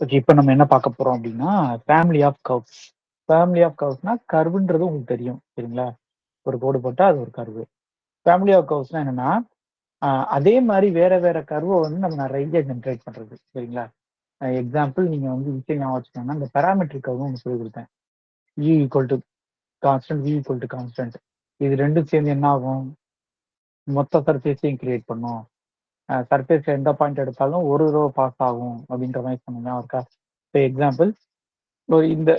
Okay. இப்ப நம்ம என்ன பார்க்க போறோம் அப்படின்னா, family of curves. Family of கர்வ்ஸ்னா கர்வ்ன்றது உங்களுக்கு தெரியும். சரிங்களா? ஒரு கோடு போட்டா அது ஒரு கர்வு. ஃபேமிலி ஆஃப் கர்வ்ஸ்னா என்னன்னா, அ அதே மாரி வேற வேற கர்வ வந்து நம்ம நெறைய ஜெனரேட் பண்றது. சரிங்களா? எக்ஸாம்பிள் நீங்க வந்து விஷயம் ஞாபகம் வச்சுக்கோங்கன்னா, இந்த பாராமெட்ரிக் கர்வ்னு ஒண்ணு சொல்லிக் குடுத்தேன். U equal to constant, V equal to constant. இது 2ம் சேர்ந்து என்ன ஆகும்? மொத்த சர்ஃபேஸையும் கிரியேட் பண்ணும். சர்ஃபேஸ்ல எந்த பாயிண்ட் எடுத்தாலும் ஒரு ரோ பாஸ் ஆகும் அப்படின்ற மாரி சொன்னேன் ஞாபகம் இருக்கா? இப்ப எக்ஸாம்பிள் ஒரு இந்த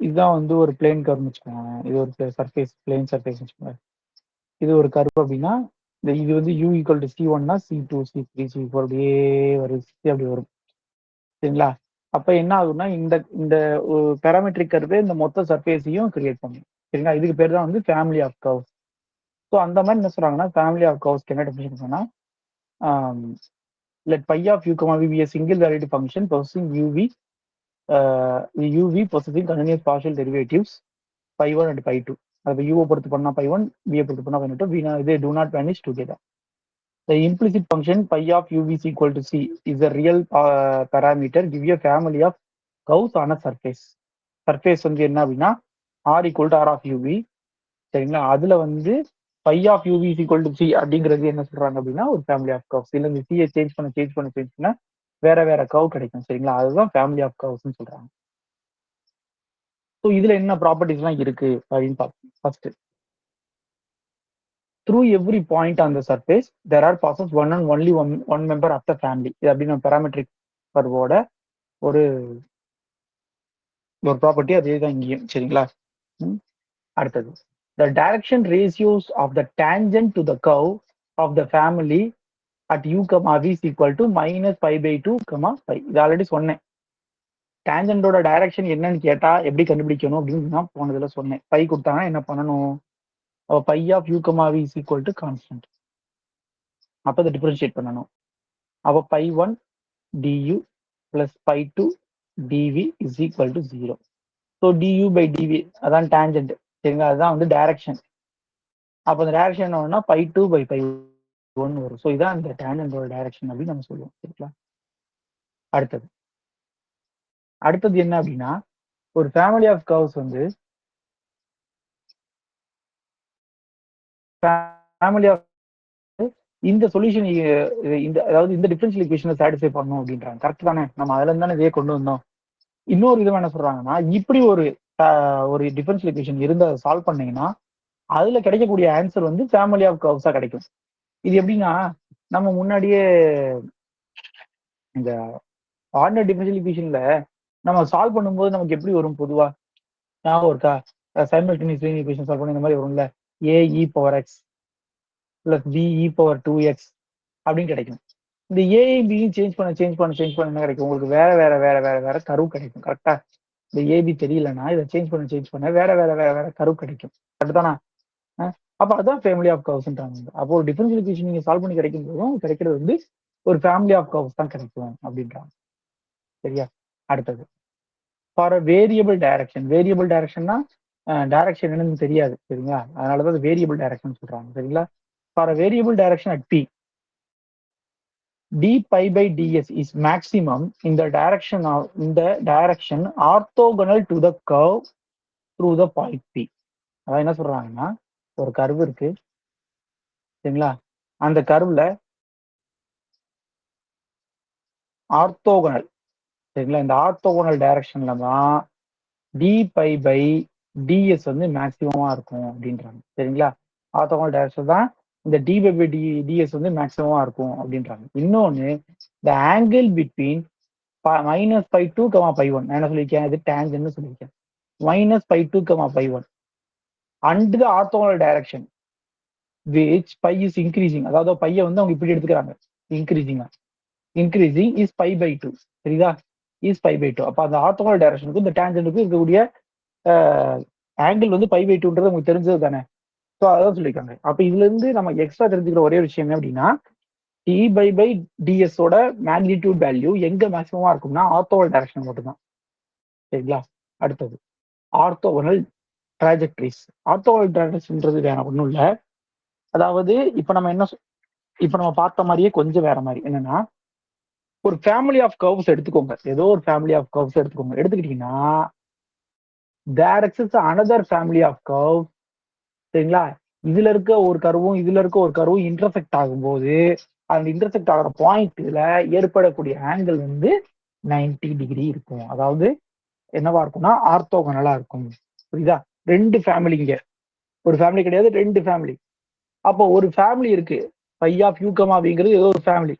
இதுதான் வந்து ஒரு பிளேன் கர்வ்னு வச்சுக்கோங்களேன். இது ஒரு சர்ஃபேஸ் பிளேன் சர்ஃபேஸ்னு வச்சுக்கோங்க. இது ஒரு கர்வ் அப்படின்னா, இது வந்து U equal two C1னா C2, C3, C4 அப்படியே வரிசையா அப்படி வரும். சரிங்களா? அப்ப என்ன ஆகும்னா, இந்த இந்த பாராமெட்ரிக் கர்வே இந்த மொத்த சர்ஃபேஸையும் கிரியேட் பண்ணும். சரிங்களா? இதுக்கு பேர் தான் வந்து ஃபேமிலி ஆஃப் கர்வ்ஸ். ஸோ அந்த மாரி என்ன சொல்றாங்கன்னா, ஃபேமிலி ஆஃப் கர்வ்ஸ்க்கு என்ன டெஃபினிஷன் சொன்னா, ஆம் let phi of u, v be a single valued function possessing uv possessing continuous partial derivatives pi1 and pi2. அது u பொறுத்து பண்ணா pi1, v பொறுத்து பண்ணா pi2. they do not vanish together. The implicit function pi of uv is equal to c is a real parameter give a family of curves on a surface. Surface வந்து என்ன அப்படின்னா r equal to r of uv. சரிங்களா? அதுல வந்து phi of UV is equal to C அப்படிங்கிறது என்ன சொல்றாங்க அப்படின்னா ஒரு ஃபேமிலி ஆஃப் கர்வ்ஸ். இல்ல இந்த சியை சேஞ்ச் பண்ண வேற வேற கர்வ் கிடைக்கும். சரிங்களா? அதுதான் ஃபேமிலி ஆஃப் கர்வ்ஸ்னு சொல்றாங்க. ஸோ இதுல என்ன ப்ராப்பர்ட்டிஸ்லாம் இருக்கு அப்படின்னு பார்ப்போம். First, through every point on the surface there are passes one and only one member of the family. இது அப்படின்னு பேராமெட்ரிக் கர்வோட ஒரு ஒரு ப்ராப்பர்ட்டி அதே தான் இங்கேயும். சரிங்களா? ம். அடுத்தது, the direction ratios of the tangent to the curve of the family at u, v is equal to minus pi by 2, pi. இது ஆல்ரெடி சொன்னேன். டேஞ்சண்டோட டைரக்ஷன் என்னன்னு கேட்டா எப்படி கண்டுபிடிக்கணும் அப்படின்னு நான் போனதுல சொன்னேன். பை கொடுத்தாங்கன்னா என்ன பண்ணணும்? Phi of u, v is equal to constant. அப்ப அதை டிஃபரன்ஷியேட் பண்ணணும். அப்போ phi 1 du plus phi 2 dv is equal to 0. So du by dv அதான் டேஞ்சன்ட். சரிங்களா? அதுதான் வந்து டைரக்ஷன். அப்போ அந்த டைரக்ஷன் என்ன வரும்னா பை 2 by பை 1 வரும். ஸோ இதான் இந்த டேஞ்சண்டோட டைரக்ஷன் அப்படின்னு நம்ம சொல்லுவோம். சரிங்களா? அடுத்தது அடுத்தது என்ன அப்படின்னா, ஒரு ஃபேமிலி ஆஃப் கர்வ்ஸ் வந்து ஃபேமிலி ஆஃப் இந்த சொல்யூஷன் இந்த அதாவது இந்த டிஃபரன்ஷியல் ஈக்குவேஷனை சாட்டிஸ்ஃபை பண்ணணும் அப்படின்றாங்க. கரெக்ட் தானே? நம்ம அதுல இருந்து தானே இதே கொண்டு வந்தோம். இன்னொரு விதமா என்ன சொல்றாங்கன்னா, இப்படி ஒரு டிஃபரன்ஷியல் ஈக்குவேஷன் இருந்து அதை சால்வ் பண்ணீங்கன்னா அதுல கிடைக்கக்கூடிய ஆன்சர் வந்து ஃபேமிலி ஆஃப் கர்வ்ஸா கிடைக்கும். இது எப்படின்னா, நம்ம முன்னாடியே இந்த ஆர்டினரி டிஃபரன்ஷியல் ஈக்குவேஷன்ல நம்ம சால்வ் பண்ணும்போது நமக்கு எப்படி வரும் பொதுவா? ஞாபகம் இருக்கா? சைமல்டேனியஸ் லீனியர் ஈக்குவேஷன் சால்வ் பண்ண இந்த மாதிரி வரும்ல. a e power x plus b e power 2x அப்படின்னு கிடைக்கும். இந்த ஏபியும் சேஞ்ச் பண்ண என்ன கிடைக்கும்? உங்களுக்கு வேற கர்வ் கிடைக்கும். கரெக்டா? இந்த ஏபி தெரியலன்னா இதை சேஞ்ச் பண்ண வேற கர்வ் கிடைக்கும். கரெக்ட் தானா? அப்ப அதான் ஃபேமிலி ஆஃப் கர்வ்ஸ்ன்றாங்க. அப்போ ஒரு டிஃபரன்ஷியல் ஈக்குவேஷன் நீங்க சால்வ் பண்ணி கிடைக்கும் போதும் கிடைக்கிறது வந்து ஒரு ஃபேமிலி ஆஃப் கர்வ்ஸ் தான் கிடைக்கும் அப்படின்றாங்க. சரியா? அடுத்தது, for a variable direction. Variable டைரக்ஷன்னா டைரக்ஷன் என்னன்னு தெரியாது. சரிங்களா? அதனாலதான் வேரியபிள் டைரக்ஷன் சொல்றாங்க. சரிங்களா? For a variable direction at P, d pi by ds is maximum in the direction orthogonal to the curve through the point p. அதான் என்ன சொல்றாங்கன்னா, ஒரு கர்வ் இருக்கு. சரிங்களா? அந்த கர்வ்ல ஆர்த்தோகனல். சரிங்களா? இந்த ஆர்த்தோகனல் டைரக்ஷன்ல தான் டி பை பை டிஎஸ் வந்து மேக்சிமமா இருக்கும் அப்படின்றாங்க. சரிங்களா? ஆர்த்தோகனல் டைரக்ஷன் தான் இந்த டி பை பை டிஎஸ் வந்து மேக்சிமமா இருக்கும் அப்படின்றாங்க. இன்னொன்னு, the angle between minus phi 2, phi 1. நான் என்ன சொல்லியிருக்கேன்? இது டேஞ்சன்னு சொல்லியிருக்கேன். Minus phi 2, phi 1 and the orthogonal direction which phi is increasing. அதாவது பையை வந்து அவங்க இப்படி எடுத்துக்கிறாங்க, இன்க்ரீசிங் இஸ் பை பை 2. சரிதா? Is phi phi 2. அப்ப அந்த ஆர்த்தோகனல் டைரக்ஷனுக்கு இந்த டேஞ்சனுக்கு இருக்கக்கூடிய ஆங்கிள் வந்து பை பை 2ன்றது உங்களுக்கு தெரிஞ்சது தானே? ஸோ அதான் சொல்லியிருக்காங்க. அப்ப இதுல இருந்து நம்ம எக்ஸ்ட்ரா தெரிஞ்சுக்கிற ஒரே விஷயம் என்ன அப்படின்னா, டி பை பை டிஎஸ் ஓட மேக்னிடியூட் வேல்யூ எங்க மேக்சிமமா இருக்கும்னா ஆர்த்தோகனல் டைரக்ஷன் மட்டும்தான். சரிங்களா? அடுத்தது, ஆர்த்தோகனல் ட்ராஜெக்டரிஸ். ஆர்த்தோகனல் ட்ராஜெக்டரிஸ்ன்றது வேற ஒன்றும் இல்லை. அதாவது இப்ப நம்ம என்ன இப்ப நம்ம பார்த்த மாதிரியே கொஞ்சம் வேற மாதிரி என்னன்னா, ஒரு ஃபேமிலி ஆஃப் கர்வ்ஸ் எடுத்துக்கோங்க. ஏதோ ஒரு ஃபேமிலி ஆஃப் கர்வ்ஸ் எடுத்துக்கோங்க. எடுத்துக்கிட்டீங்கன்னா, there exists another family of curves. சரிங்களா? இதுல இருக்க ஒரு கர்வும், இதுல இருக்க ஒரு கர்வும் இன்டர்செக்ட் ஆகும்போது, அந்த இன்டர்செக்ட் ஆகுற பாயிண்ட்ல ஏற்படக்கூடிய ஆங்கிள் வந்து 90 டிகிரி இருக்கும். அதாவது என்னவா இருக்கும்னா, ஆர்த்தோகனலா இருக்கும். புரியுதா? 2 ஃபேமிலிங்க. ஒரு ஃபேமிலி கிடையாது, 2 ஃபேமிலி. அப்போ ஒரு ஃபேமிலி இருக்கு. பை ஆஃப் யூ, விங்கிறது ஏதோ ஒரு ஃபேமிலி.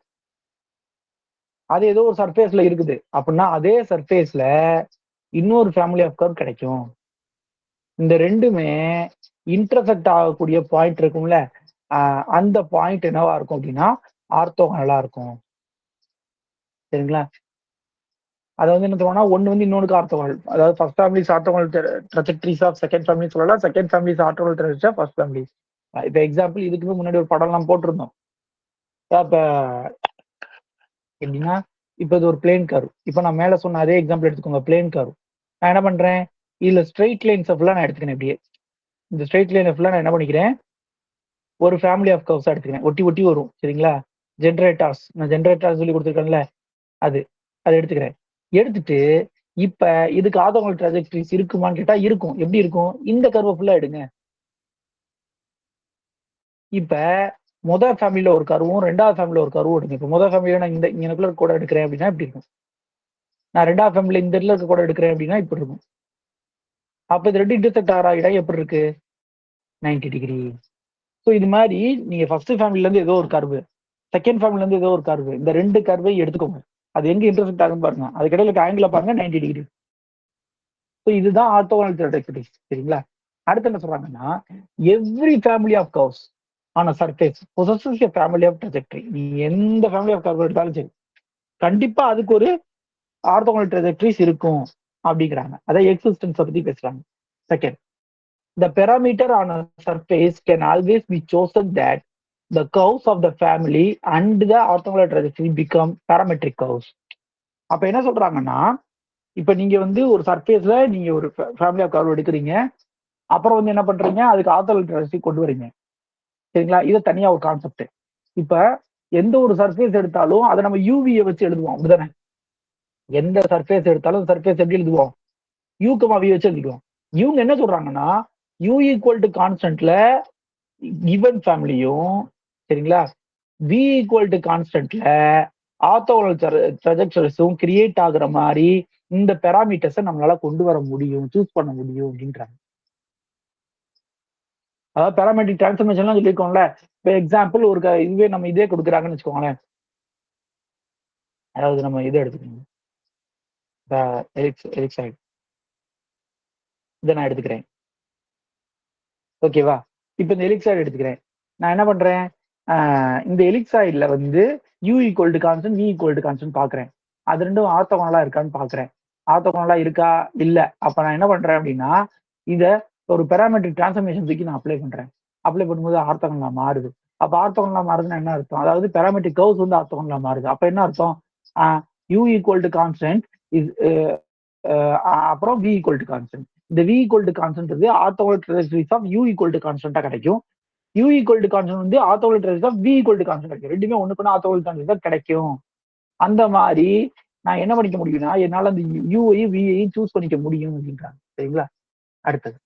அது ஏதோ ஒரு சர்ஃபேஸ்ல இருக்குது. அப்படின்னா அதே சர்ஃபேஸ்ல இன்னொரு ஃபேமிலி ஆஃப் கர்வ் கிடைக்கும். இந்த ரெண்டுமே இன்டர்செக்ட் ஆகக்கூடிய பாயிண்ட் இருக்கும்ல, அந்த பாயிண்ட் என்னவா இருக்கும் அப்படின்னா ஆர்த்தோகனலா இருக்கும். சரிங்களா? அதை வந்து என்ன சொல்லுவாங்கன்னா, ஒண்ணு வந்து இன்னொன்னுக்கு ஆர்த்தோகனல். அதாவது first family's orthogonal trajectories of second family சொல்லலாம். Second family's orthogonal trajectory of first family. இப்ப எக்ஸாம்பிள் இதுக்கு முன்னாடி ஒரு படம் எல்லாம் போட்டிருந்தோம். இப்ப எப்படின்னா, இப்ப இது ஒரு பிளேன் கர்வ். இப்ப நான் மேல சொன்ன அதே எக்ஸாம்பிள் எடுத்துக்கோங்க, பிளேன் கர்வ். நான் என்ன பண்றேன், இதுல ஸ்ட்ரெயிட் லைன்ஸ் ஃபுல்லா நான் எடுத்துக்கிறேன். இப்படியே இந்த ஸ்ட்ரெயிட் லைன் ஃபுல்லா நான் என்ன பண்ணிக்கிறேன், ஒரு ஃபேமிலி ஆஃப் கர்வ்ஸா எடுத்துக்கிறேன். ஒட்டி ஒட்டி வரும். சரிங்களா? ஜென்ரேட்டர்ஸ், நான் ஜென்ரேட்டர்ஸ் சொல்லி கொடுத்துருக்கேன்ல, அது அதை எடுத்துக்கிறேன். எடுத்துட்டு இப்ப இதுக்கு ஆர்த்தோகனல் ட்ராஜெக்டரிஸ் இருக்குமான்னு கேட்டா இருக்கும். எப்படி இருக்கும்? இந்த கர்வ் ஃபுல்லா எடுங்க. இப்ப முதல் ஃபேமிலில ஒரு கர்வும், ரெண்டாவது ஃபேமிலில ஒரு கர்வும் எடுங்க. இப்ப முதல் ஃபேமிலியில நான் இந்த இங்கனக்குள்ள கூட எடுக்கிறேன் அப்படின்னா இப்படி இருக்கும். நான் ரெண்டாவது ஃபேமிலில இந்த இடத்துல இருக்க கூட எடுக்கிறேன் அப்படின்னா இப்படி இருக்கும். அப்ப இது ரெண்டு இன்டர்செக்ட் ஆகிற இடம் எப்படி இருக்கு? 90 டிகிரி. ஸோ இது மாதிரி நீங்க ஃபர்ஸ்ட் ஃபேமிலில இருந்து ஏதோ ஒரு கர்வு, செகண்ட் ஃபேமிலில இருந்து ஏதோ ஒரு கர்வு, இந்த ரெண்டு கர்வை எடுத்துக்கோங்க. அது எங்க இன்டர்செக்ட் ஆகும் பாருங்க. அதுக்கு இடையில ஆங்கிள் பாருங்க, 90 டிகிரி. ஸோ இதுதான் ஆர்த்தோகனல் ட்ராஜெக்டரிஸ். சரிங்களா? அடுத்து என்ன சொல்றாங்கன்னா, every family of curves on a surface possesses a family of trajectory. நீ எந்த ஃபேமிலி ஆஃப் கர்வ் எடுத்தாலும் சரி, கண்டிப்பா அதுக்கு ஒரு ஆர்த்தோகனல் ட்ராஜெக்டரிஸ் இருக்கும் அப்படிங்கிறாங்க. அதான் எக்ஸிஸ்டன்ஸ் பத்தி பேசுறாங்க. Second, the parameter on a surface can always be chosen that the curves of the family and the orthogonal trajectory become parametric curves. அப்ப என்ன சொல்றாங்கன்னா, இப்ப நீங்க வந்து ஒரு சர்ஃபேஸ்ல நீங்க ஒரு ஃபேமிலி ஆஃப் கர்வ் எடுக்கிறீங்க. அப்புறம் வந்து என்ன பண்றீங்க, அதுக்கு ஆர்த்தோகனல் ட்ராஜெக்டரி கொண்டு வரீங்க. சரிங்களா? இது தனியா ஒரு கான்செப்ட். இப்ப எந்த ஒரு சர்ஃபேஸ் எடுத்தாலும் அதை நம்ம யூவியை வச்சு எழுதுவோம். அப்படிதானே? எந்த சர்ஃபேஸ் எடுத்தாலும் சர்ஃபேஸ் எப்படி எழுதுவோம்? யூ வி வச்சு எழுதிக்குவோம். இவங்க என்ன சொல்றாங்கன்னா, யூ ஈக்குவல் டு கான்ஸ்டன்ட்ல கிவன் ஃபேமிலியும், சரிங்களா, வி ஈக்குவல் டு கான்ஸ்டன்ட்ல ஆர்த்தோகனல் ட்ராஜெக்டரிஸும் கிரியேட் ஆகுற மாதிரி இந்த பெராமீட்டர்ஸை நம்மளால கொண்டு வர முடியும், சூஸ் பண்ண முடியும் அப்படின்றாங்க. அதாவது பெராமெட்ரிக் டிரான்ஸ்ஃபர்மேஷன்லாம் சொல்லியிருக்கோம்ல. இப்போ எக்ஸாம்பிள் ஒரு இதுவே நம்ம இதே கொடுக்குறாங்கன்னு வச்சுக்கோங்களேன். அதாவது நம்ம இதை எடுத்துக்கணும், எலிக்ஸாய்டு இதை நான் எடுத்துக்கிறேன். ஓகேவா? இப்போ இந்த எலிக்ஸாய்டு எடுத்துக்கிறேன். நான் என்ன பண்றேன், இந்த எலிக்ஸாய்டுல வந்து U equal to constant, V equal to constant பாக்குறேன். அது ரெண்டும் ஆர்த்தோகனலா இருக்கான்னு பாக்குறேன். ஆர்த்தோகனலா இருக்கா? இல்ல. அப்ப நான் என்ன பண்றேன் அப்படின்னா, இத ஒரு பெராமெட்ரிக் டிரான்ஸ்ஃபர்மேஷன் தூக்கி நான் அப்ளை பண்றேன். அப்ளை பண்ணும்போது ஆர்த்தோகனலா மாறுது. அப்ப ஆர்த்தோகனலா மாறுதுன்னா என்ன அர்த்தம்? அதாவது பெராமெட்ரிக் கர்வ்ஸ் வந்து ஆர்த்தோகனலா மாறுது. அப்ப என்ன அர்த்தம்? U equal to constant is, அப்புறம் வி ஈக்குவல் டு கான்ஸ்டன்ட். இந்த V equal to constant orthogonal trajectories of U equal to கான்ஸ்டன்டா கிடைக்கும். யூ ஈக்குவல் டு கான்ஸ்டன்ட் வந்து orthogonal trajectories of V equal to constant கிடைக்கும். ரெண்டுமே ஒண்ணுக்கு ஒன்று ஆர்த்தோகனல் ட்ராஜெக்டரிஸ் கிடைக்கும். அந்த மாதிரி நான் என்ன பண்ணிக்க முடியும்னா, என்னால அந்த யூஐயும் விஐயும் சூஸ் பண்ணிக்க முடியும் அப்படின்றாங்க. சரிங்களா? அடுத்தது,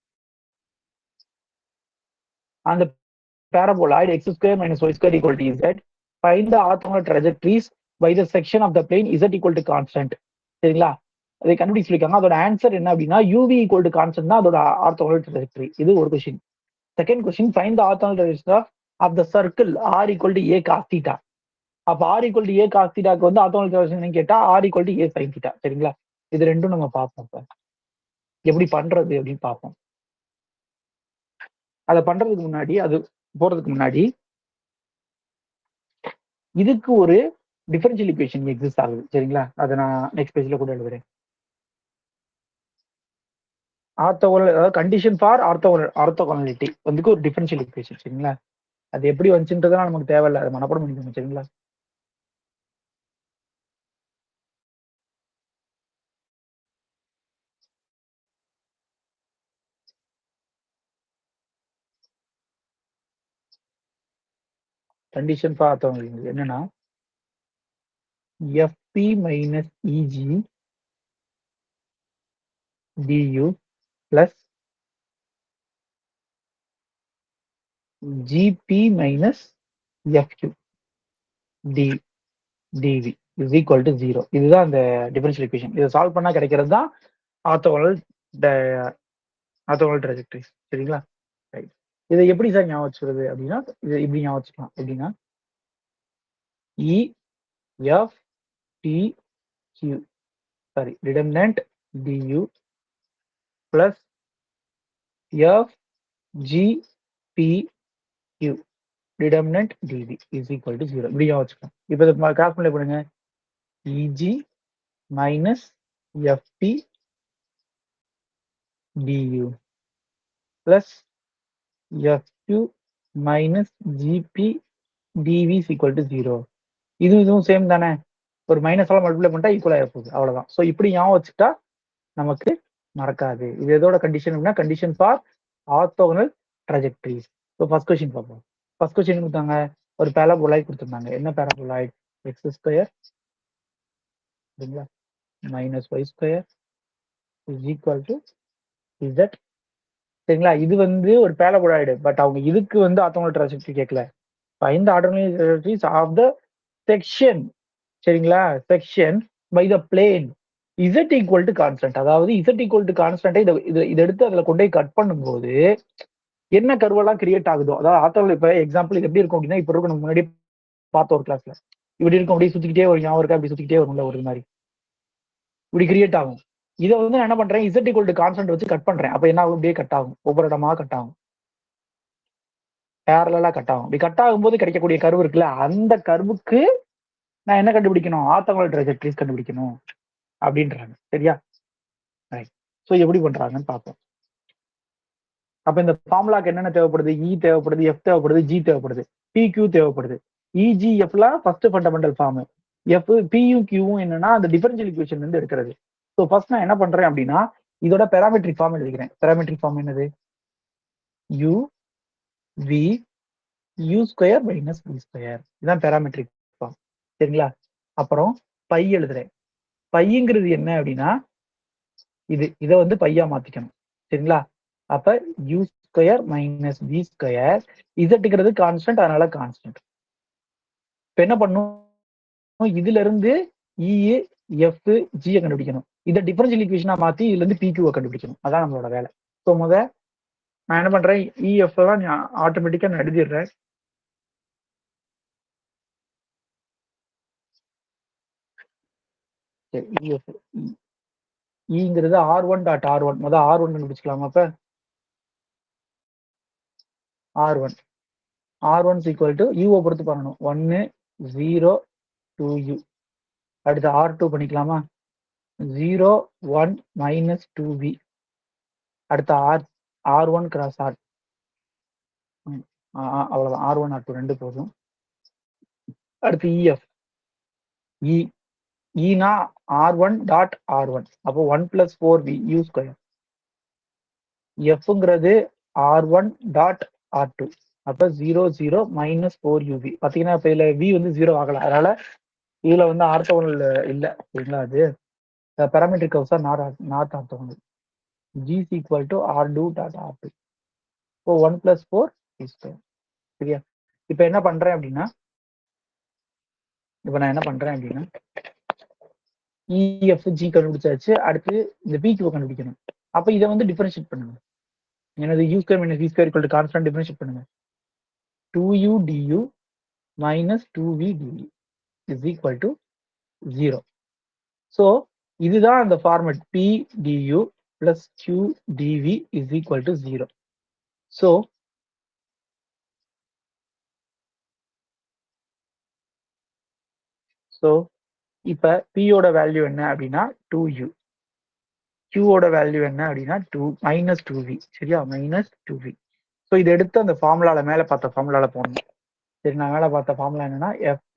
அந்த paraboloid x square minus y square equal to z, find the orthogonal trajectories by the section of the plane z equal to constant. சரிங்களா? அதை கண்டுபிடிச்சு சொல்லிருக்காங்க. அதோட ஆன்சர் என்ன அப்படின்னா, யூவி ஈக்குவல் டு கான்ஸ்டன்ட் தான் அதோட ஆர்த்தோகனல் ட்ராஜெக்டரி. இது ஒரு question. Second question, find the orthogonal trajectory of the circle R equal to A cos theta. அப்ப R equal to A cos தீட்டாக்கு வந்து ஆர்த்தோகனல் ட்ராஜெக்டரி கேட்டா R equal to A sine theta. சரிங்களா? இது ரெண்டும் நம்ம பார்ப்போம். இப்ப எப்படி பண்றது அப்படின்னு பார்ப்போம். அதை பண்றதுக்கு முன்னாடி, அது போறதுக்கு முன்னாடி, இதுக்கு ஒரு டிஃபரன்ஷியல் ஈக்குவேஷன் எக்ஸிஸ்ட் ஆகுது. சரிங்களா? அதை நான் நெக்ஸ்ட் பேஜ்ல கூட எழுதுறேன். ஆர்த்தோகனல், அதாவது கண்டிஷன் ஃபார் ஆர்த்தோகனாலிட்டி வந்து ஒரு டிஃபரன்ஷியல் ஈக்குவேஷன். சரிங்களா? அது எப்படி வந்துச்சுன்றதெல்லாம் நமக்கு தேவையில்லை, அது மனப்பாடம் பண்ணிக்கோங்க. சரிங்களா? கண்டிஷன் ஃபார் ஆர்த்தோகனல் என்னன்னா fp minus EG du plus gp minus fu d dv is equal to 0. இதுதான் அந்த டிஃபரன்ஷியல் ஈக்குவேஷன். இதை சால்வ் பண்ணா கிடைக்கிறது தான் ஆர்த்தோகனல் ஆர்த்தோகனல் ட்ராஜெக்டரி. சரிங்களா? ரைட். இதை எப்படி சார் ஞாபகம் வச்சுக்கிறது அப்படின்னா, இதை இப்படி ஞாபகம் வச்சுக்கலாம். எப்படின்னா E F D Q sorry redundant du plus F G P Q redundant dv is equal to 0. இப்படி ஞாபகம் வச்சுக்கலாம். இப்போ இதை கால்குலேட் பண்ணுங்க. eg minus fp du plus fu minus gp dv is equal to 0. இதுவும் சேம் தானே. ஒரு மைனஸால multiply பண்ணிட்டா ஈக்குவல் ஆக போகுது, அவ்வளவுதான். ஸோ இப்படி ஞாபகம் வச்சுட்டா நமக்கு மறக்காது. இது எதோட கண்டிஷன் அப்படின்னா condition for orthogonal trajectories. So first question பார்ப்போம். ஃபர்ஸ்ட் கொஸ்டின் கொடுத்தாங்க, ஒரு பேராபோலாய்ட் கொடுத்துருந்தாங்க. என்ன பேராபோலாய்ட்? எக்ஸ் ஸ்கொயர் சரிங்களா minus Y square is equal to Z. சரிங்களா? இது வந்து ஒரு பேராபோலாய்டு. பட் அவங்க இதுக்கு வந்து ஆர்த்தோகனல் ட்ராஜெக்டரி கேட்கல. Find the orthogonal trajectories of the section. சரிங்களா? Section by the plane z equal to constant. அதாவது z ஈக்குவல் டு கான்ஸ்டன்ட்டை இதை எடுத்து அதில் கொண்டு போய் கட் பண்ணும்போது என்ன கர்வெல்லாம் கிரியேட் ஆகுதோ, அதாவது ஆர்த்தோகனல் இப்போ எக்ஸாம்பிள் இது எப்படி இருக்கும் அப்படின்னா, இப்போ இருக்கும் நம்ம முன்னாடி பார்த்த ஒரு கிளாஸ்ல இப்படி இருக்கும், அப்படியே சுத்திக்கிட்டே ஒரு ஞாபகம் இருக்கா, அப்படி சுத்திக்கிட்டே வரும்ல ஒரு மாதிரி இப்படி கிரியேட் ஆகும். இதை வந்து நான் என்ன பண்றேன், z ஈக்குவல் டு கான்ஸ்டன்ட் வச்சு கட் பண்றேன். அப்ப என்ன ஆகும், அப்படியே கட் ஆகும், ஒவ்வொரு இடமா கட் ஆகும், பேரலா கட் ஆகும். இப்படி கட் ஆகும்போது கிடைக்கக்கூடிய கர்வு இருக்குல்ல, அந்த கர்வுக்கு நான் என்ன கண்டுபிடிக்கணும், ஆர்த்தோகனல் ட்ராஜெக்டரிஸ் கண்டுபிடிக்கணும் அப்படின்றாங்க. சரியா? ரைட். ஸோ எப்படி பண்றாங்கன்னு பார்ப்போம். அப்ப இந்த ஃபார்முலாக்கு என்னென்ன தேவைப்படுது, இ தேவைப்படுது, எஃப் தேவைப்படுது, ஜி தேவைப்படுது, பிக்யூ தேவைப்படுது. இஜிஎஃப்லாம் ஃபர்ஸ்ட் ஃபண்டமெண்டல் ஃபார்ம். எஃப் பியும் கியூவும் என்னன்னா அந்த டிஃபரன்ஷியல் ஈக்குவேஷன் வந்து எடுக்கிறது. ஸோ ஃபர்ஸ்ட் நான் என்ன பண்றேன் அப்படின்னா, இதோட பேராமெட்ரிக் ஃபார்ம் எழுதிக்கிறேன். பேராமெட்ரிக் ஃபார்ம் என்னது? U V U square minus V square. இதுதான் பேராமெட்ரிக் ஃபார்ம். சரிங்களா? அப்புறம் பை எழுதுறேன். பைங்கிறது என்ன அப்படின்னா இதை வந்து பையா மாத்திக்கணும். சரிங்களா? அப்ப U square minus B square, இசட்டுங்கிறது கான்ஸ்டன்ட், அதனால கான்ஸ்டன்ட். இப்ப என்ன பண்ணும், இதுல இருந்து இ எஃப் ஜி கண்டுபிடிக்கணும். இதை டிஃபரன்ஷியல் ஈக்குவேஷனா மாத்தி இதுல இருந்து பிக்யூவை கண்டுபிடிக்கணும். அதான் நம்மளோட வேலை. ஸோ நான் என்ன பண்றேன், இஎஃப் தான் ஆட்டோமேட்டிக்கா நான் எழுதிடுறேன். EF இங்கிறது R1 dot R1. முதல் R1 கண்டுபிடிச்சிக்கலாமா? அப்ப R1 R1 ஈக்குவல் டு யூவை பொறுத்து பண்ணணும். 1 0 2u. அடுத்து R2 பண்ணிக்கலாமா? 0 1 மைனஸ் 2v. அடுத்து R1 கிராஸ் R. அவ்வளவுதான். R1 R2 ரெண்டு போதும். அடுத்து இஎஃப் இ ஈனா R1 டாட் R1. அப்போ 1 பிளஸ் 4v u ஸ்கொயர். எஃப்ங்கிறது R1 டாட் R2. அப்ப 0 0 மைனஸ் 4uv. பாத்தீங்கன்னா இப்ப இதுல v வந்து 0 ஆகல, அதனால இதுல வந்து ஆர்த்தோகனல் இல்ல. சரிங்களா? அது parametric curves R not orthogonal. g is equal to R2 dot R2. இப்போ 1 plus 4 is 2. சரியா? இப்போ என்ன பண்றேன் அப்படின்னா, நான் என்ன பண்றேன் அப்படின்னா இஎஃப்ஜி கண்டுபிடிச்சாச்சு. அடுத்து இந்த பிக்யூ கண்டுபிடிக்கணும். அப்ப இதை வந்து டிஃபரன்ஷியேட் பண்ணுங்க. எனது U square minus V square equal to constant differentiate பண்ணுங்க. 2u du மைனஸ் 2v dv is equal to 0. So இதுதான் அந்த format p du plus q dv is equal to 0. ஸோ இப்ப p ஓட வேல்யூ என்ன அப்படின்னா 2u, q ஓட வேல்யூ என்ன அப்படின்னா மைனஸ் 2v. சரியா? Minus 2v. ஸோ இதை எடுத்து அந்த ஃபார்முலால மேல பார்த்த ஃபார்முலால போடணும். சரி, நான் மேல பார்த்த ஃபார்முலா என்னன்னா fp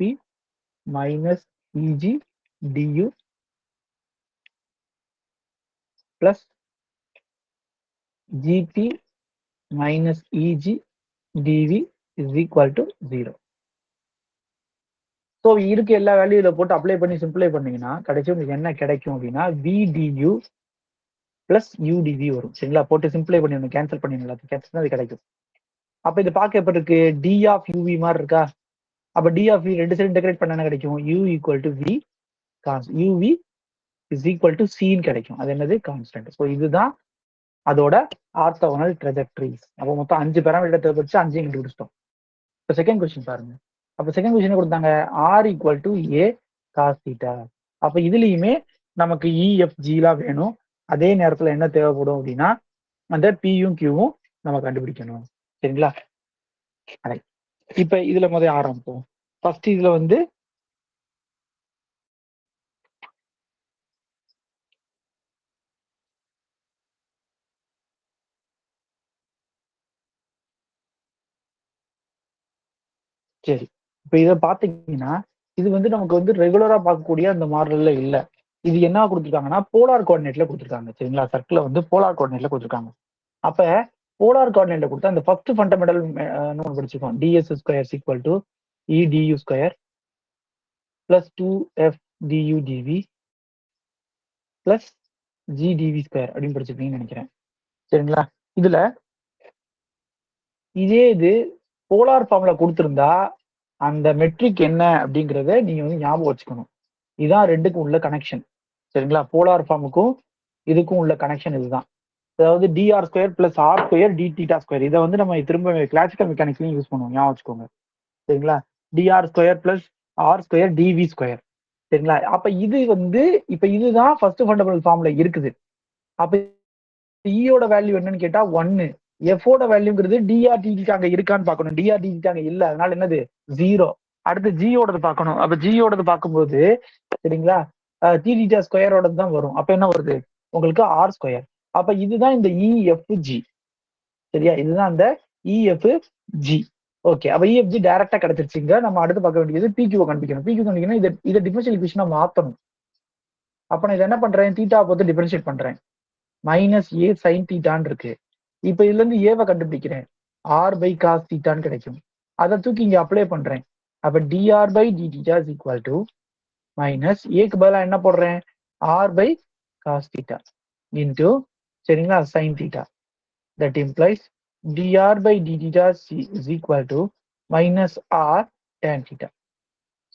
minus EG du plus gp minus eg dv is equal to 0. So இருக்க எல்லா வேல்யூல போட்டு அப்ளை பண்ணி சிம்பிளை பண்ணீங்கன்னா கடைசி உங்களுக்கு என்ன கிடைக்கும் அப்படின்னா VDU பிளஸ் UDV வரும். சரிங்களா? போட்டு சிம்பிளை பண்ணி கேன்சல் பண்ணி எல்லாத்தையும் கேன்சல் அது கிடைக்கும். அப்ப இது பார்க்க எப்படி இருக்கு? D ஆஃப் UV மாதிரி இருக்கா? அப்ப D ஆஃப் V ரெண்டு சைடு இன்டெகிரேட் பண்ண என்ன கிடைக்கும்? U equal to V cons UV is equal to சின்னு கிடைக்கும். அது என்னது? கான்ஸ்டன்ட். ஸோ இதுதான் அதோட ஆர்த்தோகனல் ட்ரெஜெக்டரிஸ். அப்போ மொத்தம் 5 பேராமீட்டர் தேவைப்பட்டுச்சு, 5 கண்டுபிடிச்சிட்டோம். இப்போ செகண்ட் கொஸ்டின் பாருங்க. அப்போ செகண்ட் கொஸ்டின் கொடுத்தாங்க R equal to A cos theta. அப்போ இதுலயுமே நமக்கு EFGலாம் வேணும். அதே நேரத்துல என்ன தேவைப்படும் அப்படின்னா அந்த பியும் கியூவும் நம்ம கண்டுபிடிக்கணும். சரிங்களா? இப்ப இதுல முதல்ல ஆரம்பிப்போம். ஃபர்ஸ்ட் இதுல வந்து சரி, இப்ப இதை பாத்தீங்கன்னா இது வந்து நமக்கு வந்து ரெகுலரா பார்க்கக்கூடிய அந்த மாடல்ல இல்ல. இது என்ன கொடுத்துருக்காங்கன்னா போலார் கோஆர்டினேட்ல கொடுத்துருக்காங்க. சரிங்களா? சர்க்கிளை வந்து போலார் கோஆர்டினேட்ல கொடுத்துருக்காங்க. அப்ப போலார் கோஆர்டினேட்ல கொடுத்தா அந்த ஃபர்ஸ்ட் ஃபண்டமெண்டல் ஒன்று படிச்சிருக்கோம். DS square equal to E du square plus 2FDU/dV plus GdV square அப்படின்னு படிச்சிருக்கீங்கன்னு நினைக்கிறேன். சரிங்களா? இதுல இதே இது போலார் ஃபார்ம்ல கொடுத்திருந்தா அந்த மெட்ரிக் என்ன அப்படிங்கிறத நீங்க வந்து ஞாபகம் வச்சுக்கணும். இதான் ரெண்டுக்கும் உள்ள கனெக்ஷன். சரிங்களா? போலார் ஃபார்முக்கும் இதுக்கும் உள்ள கனெக்ஷன் இதுதான். அதாவது dr square plus R square D theta square. இதை வந்து நம்ம திரும்ப கிளாசிக்கல் மெக்கானிக்ஸ்லயும் யூஸ் பண்ணுவோம், ஞாபகம் வச்சுக்கோங்க. சரிங்களா? dr square plus R square DV square. சரிங்களா? அப்ப இது வந்து இப்ப இதுதான் ஃபர்ஸ்ட் ஃபண்டமெண்டல் ஃபார்ம்ல இருக்குது. அப்ப ஈயோட வேல்யூ என்னன்னு கேட்டா 1. எஃபோட வேல்யூங்கிறது டிஆர்டிடி அங்க இருக்கான்னு பார்க்கணும். டிஆர்டிடி அங்க இல்ல, அதனால என்னது 0. அடுத்து ஜியோடது பார்க்கணும். அப்ப ஜியோடது பார்க்கும்போது சரிங்களா டிடிடா ஸ்கொயரோடது தான் வரும். அப்ப என்ன வருது உங்களுக்கு ஆர் ஸ்கொயர். அப்ப இதுதான் இந்த இஎஃப்ஜி. சரியா? இதுதான் அந்த இஎஃப்ஜி. ஓகே, அப்ப இஎஃப்ஜி டைரக்டா கிடைச்சிருச்சுங்க. நம்ம அடுத்து பார்க்க வேண்டியது பிக்யூ கண்டுபிடிக்கணும். பிக்யூ கண்டுபிடிக்கணும். இதை டிஃபரன்ஷியல் ஈக்குவேஷனா மாத்தணும். அப்ப நான் இதை என்ன பண்றேன்? தீட்டா பொறுத்து டிஃபரன்ஷியேட் பண்றேன். -A sin தீட்டான்னு இருக்கு. இப்ப இதுல இருந்து ஏவை கண்டுபிடிக்கிறேன். R/cos தீட்டான்னு கிடைக்கும். அதை தூக்கி இங்க அப்ளை பண்றேன். அப்ப dr/dθ is equal to minus ஏக்கு பதிலாக என்ன போடுறேன்? R/cos தீட்டா இன்டூ சரிங்களா sin theta. That implies dr/dθ is equal to minus R tan theta.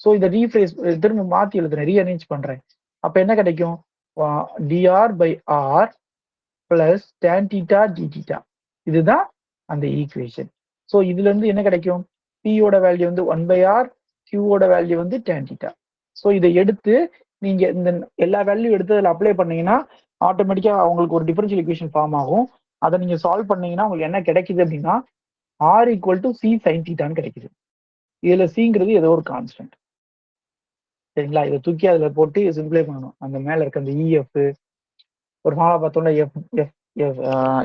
So இதை ரீஃப்ரேஸ் திரும்ப மாத்தி எழுதுறேன், ரீஅரேஞ்ச் பண்றேன். அப்ப என்ன கிடைக்கும்? dr/r plus tan theta D theta. இதுதான் அந்த ஈக்குவேஷன். ஸோ இதுல இருந்து என்ன கிடைக்கும்? பியோட வேல்யூ வந்து 1/r, கியூவோட வேல்யூ வந்து டேன் தீட்டா. ஸோ இதை எடுத்து நீங்க இந்த எல்லா வேல்யூ எடுத்து அதில் அப்ளை பண்ணீங்கன்னா ஆட்டோமேட்டிக்கா உங்களுக்கு ஒரு டிஃபரன்ஷியல் ஈக்குவேஷன் ஃபார்ம் ஆகும். அதை நீங்க சால்வ் பண்ணீங்கன்னா உங்களுக்கு என்ன கிடைக்குது அப்படின்னா R equal to C sine தீட்டான்னு கிடைக்குது. இதுல சிங்கிறது ஏதோ ஒரு கான்ஸ்டன்ட். சரிங்களா? இதை தூக்கி அதுல போட்டு சிம்பிளை பண்ணணும். அந்த மேல இருக்க அந்த இஎஃப் ஒரு ஃபார்முலா பார்த்தோம்னா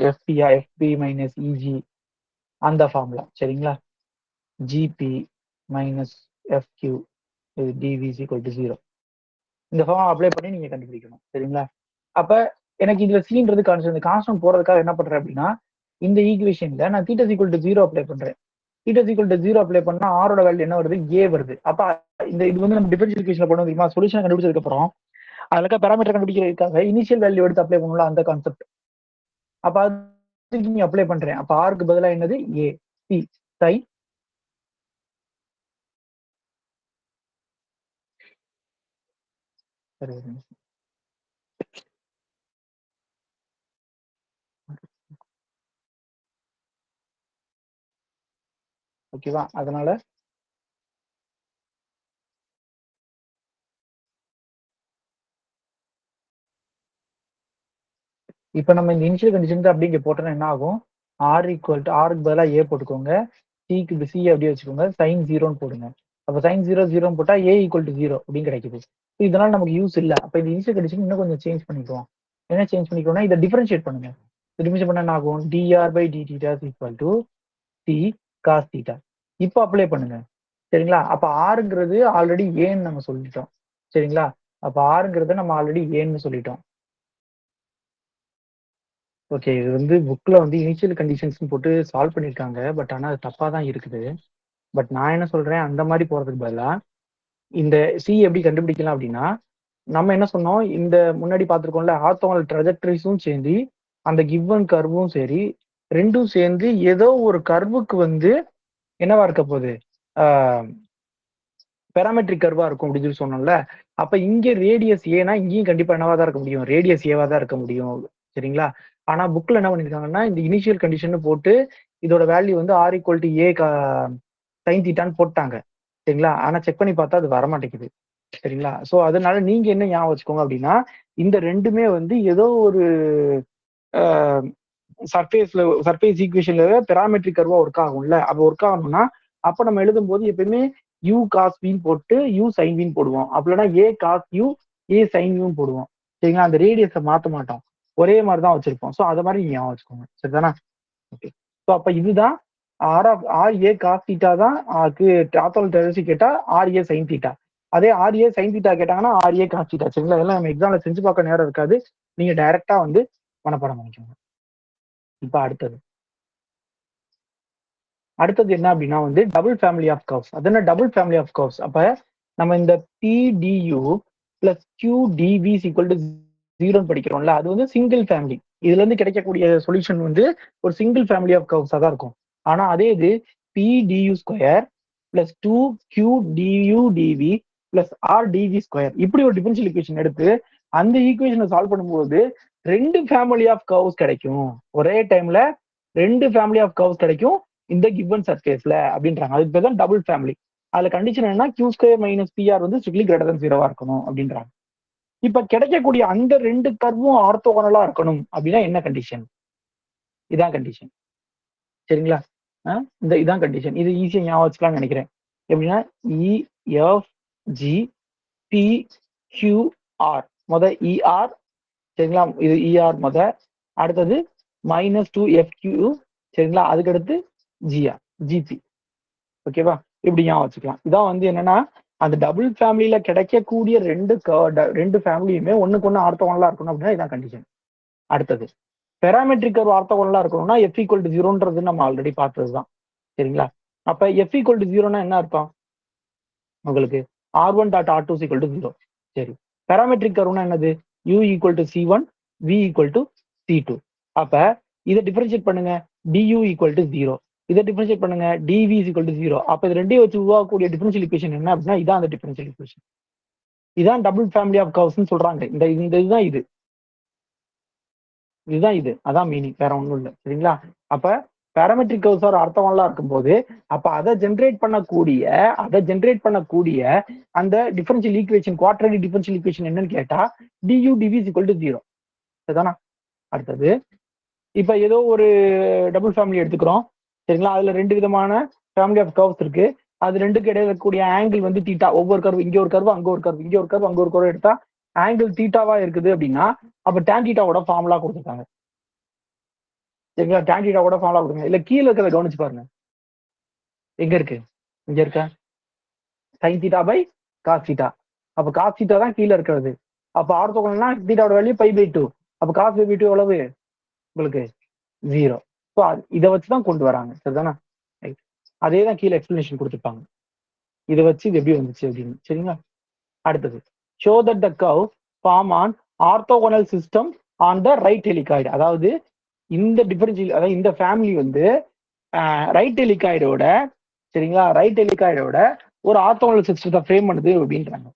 எஃப்பி மைனஸ் இஜி அந்த ஃபார்முலா. சரிங்களா? GB minus FQ TV equal to 0. இந்த ஃபார்முலா அப்ளை பண்ணி நீங்க கண்டுபிடிக்கணும். சரிங்களா? அப்ப எனக்கு இதுல சீன்றது கான்ஸ்டன்ட். கான்ஸ்டன்ட் போறதுக்காக என்ன பண்றேன் அப்படின்னா இந்த ஈக்குவேஷன்ல நான் தீட்டா ஈக்குவல் டு 0 அப்ளை பண்றேன். தீட்டா ஈக்குவல் டு 0 அப்ளை பண்ணா ஆரோட வேல்யூ என்ன வருது? ஏ வருது. அப்ப இது வந்து நம்ம டிஃபரன்ஷியல் ஈக்குவேஷன்ல பண்ண தெரியுமா? சொல்யூஷன் கண்டுபிடிச்சதுக்கு அப்புறம் அதுல இருக்க பேராமீட்டர் கண்டுபிடிக்கிறதுக்காக இனிஷியல் வேல்யூ எடுத்து அப்ளை பண்ணலாம், அந்த கான்செப்ட். அப்ப அதுக்கு நீங்க அப்ளை பண்றேன். அப்ப ஆருக்கு பதிலா என்னது? ஏ சி சை சரி. ஓகேவா? அதனால இப்ப நம்ம இந்த இனிஷியல் கண்டிஷன் அப்படி இங்க போட்டோம்னா என்ன ஆகும்? ஆர் ஈக்குவல் டு ஆருக்கு பதிலாக ஏ போட்டுக்கோங்க, சிக்கு சி அப்படியே வச்சுக்கோங்க, சைன் 0ன்னு போடுங்க. அப்ப சைன் 0 போட்டா ஏ ஈக்குவல் டு 0 அப்படின்னு கிடைக்குது. இதனால நமக்கு யூஸ் இல்லை. அப்ப இந்த இனிஷியல் கண்டிஷன் இன்னும் கொஞ்சம் சேஞ்ச் பண்ணிக்குவோம். என்ன சேஞ்ச் பண்ணிக்கோன்னா இதை டிஃபரன்ஷியேட் பண்ணுங்க. டிஃபரன்ஷியேட் பண்ணா என்ன ஆகும்? dr/dθ equal to C cos theta. இப்போ அப்ளை பண்ணுங்க. சரிங்களா? அப்ப ஆறுங்கிறது ஆல்ரெடி ஏன்னு நம்ம சொல்லிட்டோம். சரிங்களா? அப்ப ஆறுங்கிறத நம்ம ஆல்ரெடி ஏன்னு சொல்லிட்டோம். ஓகே, இது வந்து புக்ல வந்து இனிஷியல் கண்டிஷன்ஸ் போட்டு சால்வ் பண்ணியிருக்காங்க. பட் ஆனா அது தப்பா தான் இருக்குது. பட் நான் என்ன சொல்றேன், அந்த மாதிரி போறதுக்கு பதிலா இந்த சி எப்படி கண்டுபிடிக்கலாம் அப்படின்னா, நம்ம என்ன சொன்னோம், இந்த முன்னாடி பார்த்திருக்கோம்ல, ஆர்த்தோகனல் ட்ராஜெக்டரிஸும் சேர்ந்து அந்த கிவன் கர்வும் சரி, 2ம் சேர்ந்து ஏதோ ஒரு கர்வுக்கு வந்து என்னவா இருக்க போகுது? ஆ பாராமெட்ரிக் கர்வா இருக்கும் அப்படின்னு சொல்லி சொன்னோம்ல. அப்ப இங்க ரேடியஸ் ஏன்னா, இங்கேயும் கண்டிப்பா என்னவா தான் இருக்க முடியும்? ரேடியஸ் ஏவா தான் இருக்க முடியும். சரிங்களா? ஆனா புக்ல என்ன பண்ணியிருக்காங்கன்னா, இந்த இனிஷியல் கண்டிஷன்னு போட்டு, இதோட வேல்யூ வந்து ஆர் ஈக்குவல் டூ ஏ சைன் தீட்டான்னு போட்டாங்க. சரிங்களா? ஆனா செக் பண்ணி பார்த்தா அது வரமாட்டேங்குது. சரிங்களா? சோ அதனால நீங்க என்ன ஞாபகம் வச்சுக்கோங்க அப்படின்னா, இந்த 2மே வந்து ஏதோ ஒரு அ சர்ஃபேஸ் ஈக்குவேஷன்ல பாராமெட்ரிக் கர்வா ஒர்க் ஆகும்ல. அப்ப ஒர்க் ஆகணும்னா, அப்ப நம்ம எழுதும்போது எப்பயுமே யூ காஸ் வின்னு போட்டு யூ சைன் வின்னு போடுவோம். அப்படி இல்லன்னா ஏ காஸ் யூ, ஏ சைன் யூன்னு போடுவோம். சரிங்களா? அந்த ரேடியஸ மாத்த மாட்டோம். ஒரே மாரி தான் வச்சிருப்போம். சோ அத மாரி நீங்க ஞாபகம் வச்சுக்கோங்க. சரிதானா? ஓகே. சோ அப்ப இதுதான் ஆர் ஏ காஸ் தீட்டா தான் ஆர்த்தோகனல் ட்ரையாங்கிள் கேட்டா ஆர் ஏ சைன் தீட்டா. அதே ஆர் ஏ சைன் தீட்டா கேட்டாங்கன்னா ஆர் ஏ காஸ் தீட்டா. சரிங்களா? இதெல்லாம் நம்ம எக்ஸாம்ல செஞ்சு பார்க்க நேரம் இருக்காது. நீங்க டைரக்ட்டா வந்து மனப்பாடம் பண்ணிக்கோங்க. இப்ப அடுத்தது என்ன அப்படின்னா வந்து டபுள் ஃபேமிலி ஆஃப் கர்வ்ஸ். அது என்ன டபுள் ஃபேமிலி ஆஃப் கர்வ்ஸ்? அப்ப நம்ம இந்த PDU plus QDV is equal to 0 படிக்கிறோம்ல, அது வந்து சிங்கிள் ஃபேமிலி. இதுல இருந்து கிடைக்கக்கூடிய சொல்யூஷன் வந்து ஒரு சிங்கிள் ஃபேமிலி ஆஃப் கர்வ்ஸா தான் இருக்கும். ஆனா அதே இது PDU square plus 2QDUDV plus RDV square இப்படி ஒரு டிஃபரன்ஷியல் ஈக்குவேஷன் எடுத்து அந்த ஈக்குவேஷனை சால்வ் பண்ணும்போது 2 ஃபேமிலி ஆஃப் கர்வ்ஸ் கிடைக்கும். ஒரே டைம்ல 2 ஃபேமிலி ஆஃப் கர்வ்ஸ் கிடைக்கும். இந்த கிவன் சர்ஃபேஸ்ல அப்படின்றாங்க. அதுக்கு பேர் தான் டபுள் ஃபேமிலி. அதுல கண்டிஷன் என்னன்னா கியூ ஸ்கொயர் மைனஸ் பிஆர் வந்து ஸ்ட்ரிக்ட்லி கிரேட்டர் தன் 0வா இருக்கணும் அப்படின்றாங்க. இப்ப கிடைக்கக்கூடிய அந்த 2 கர்வும் ஆர்த்தோகனலா இருக்கணும் அப்படின்னா என்ன கண்டிஷன்? இதான் கண்டிஷன். சரிங்களா? இதான் கண்டிஷன். இது ஈஸியா ஞாபகம் வச்சுக்கலாம்னு நினைக்கிறேன். எப்படின்னா EF G P Q R ER. சரிங்களா? இது ER அடுத்தது -2FQ. சரிங்களா? அதுக்கடுத்து GP. ஓகேவா? இப்படி ஞாபகம் வச்சுக்கலாம். இதான் வந்து என்னன்னா, அந்த டபுள் ஃபேமிலில கிடைக்கக்கூடிய 2 ஃபேமிலியுமே ஒண்ணுக்கு ஒண்ணு ஆர்த்தோகனலா இருக்கணும் அப்படின்னா இதான் கண்டிஷன். அடுத்தது பாராமெட்ரிக் கர்வ் ஆர்த்தோகனலா இருக்கணும்னா F ஈக்குவல் டு 0ன்றது நம்ம ஆல்ரெடி பார்த்ததுதான். சரிங்களா? அப்ப F ஈக்குவல் டு 0னா என்ன அர்த்தம்? உங்களுக்கு R1 dot R2 is equal to 0. சரி. பாராமெட்ரிக் கர்வ்னா என்னது? U equal to C1, V equal to C2. அப்ப இத டிஃபரன்ஷியேட் பண்ணுங்க. DU equal to 0. இத டிஃபரன்ஷியேட் பண்ணுங்க. DV is equal to 0. அப்ப இது 2யும் வச்சு உருவாக்கக்கூடிய டிஃபரன்ஷியல் ஈக்குவேஷன் என்ன அப்படின்னா இதான் அந்த டிஃபரன்ஷியல் ஈக்குவேஷன். இதான் டபுள் ஃபேமிலி ஆஃப் கர்வ்ஸ்னு சொல்றாங்க. இந்த இந்த இதுதான் இது. இதுதான் இது. அதான் மீனிங். வேற ஒண்ணும் இல்ல. சரிங்களா? அப்ப பாராமெட்ரிக் கர்வ்ஸ் ஆர் ஆர்த்தோகனலா இருக்கும்போது, அப்ப அத ஜெனரேட் பண்ணக்கூடிய அந்த differential equation quadratic differential equation என்னன்னு கேட்டா du dv is equal to 0. சரிதானா? அடுத்தது இப்ப ஏதோ ஒரு டபுள் ஃபேமிலி எடுத்துக்கிறோம். சரிங்களா? அதுல 2 விதமான ஃபேமிலி ஆஃப் கர்வ்ஸ் இருக்கு. அது 2க்கு இடையில இருக்கக்கூடிய ஆங்கிள் வந்து தீட்டா. ஒவ்வொரு கர்வ் இங்க ஒரு கர்வ், அங்க ஒரு கர்வ், இங்க ஒரு கர்வ், அங்க ஒரு கர்வ் எடுத்தா ஆங்கிள் தீட்டாவா இருக்குது அப்படின்னா, அப்ப tan தீட்டாவோட ஃபார்முலா கொடுத்துருக்காங்க. சரிங்களா? tan தீட்டாவோட ஃபார்முலா கொடுங்க. இல்ல கீழ இருக்கிறத கவனிச்சு பாருங்க. எங்க இருக்கு? இங்க இருக்கா? sin theta by cos theta. அப்ப காஸ் தீட்டா தான் கீழ இருக்கிறது. அப்ப ஆர்த்தோகனல்னா தீட்டாவோட வேல்யூ π/2. அப்ப காஸ் π/2 எவ்வளவு? உங்களுக்கு 0. ஸோ இத வச்சு தான் கொண்டு வராங்க. சரிதானா? ரைட். அதே தான் கீழ எக்ஸ்பிளனேஷன் கொடுத்துருப்பாங்க. இத வச்சு இது எப்படி வந்துச்சு அப்படின்னு. சரிங்களா? அடுத்தது show that the curve form an orthogonal system on the right helicoid. அதாவது இந்த டிஃபரன்ஷியல் அதாவது இந்த ஃபேமிலி வந்து ரைட் ஹெலிகாய்டோட சரிங்களா? ரைட் ஹெலிகாய்டோட ஒரு ஆர்த்தோகனல் சிஸ்டத்தை ஃப்ரேம் பண்ணுது அப்படின்றாங்க.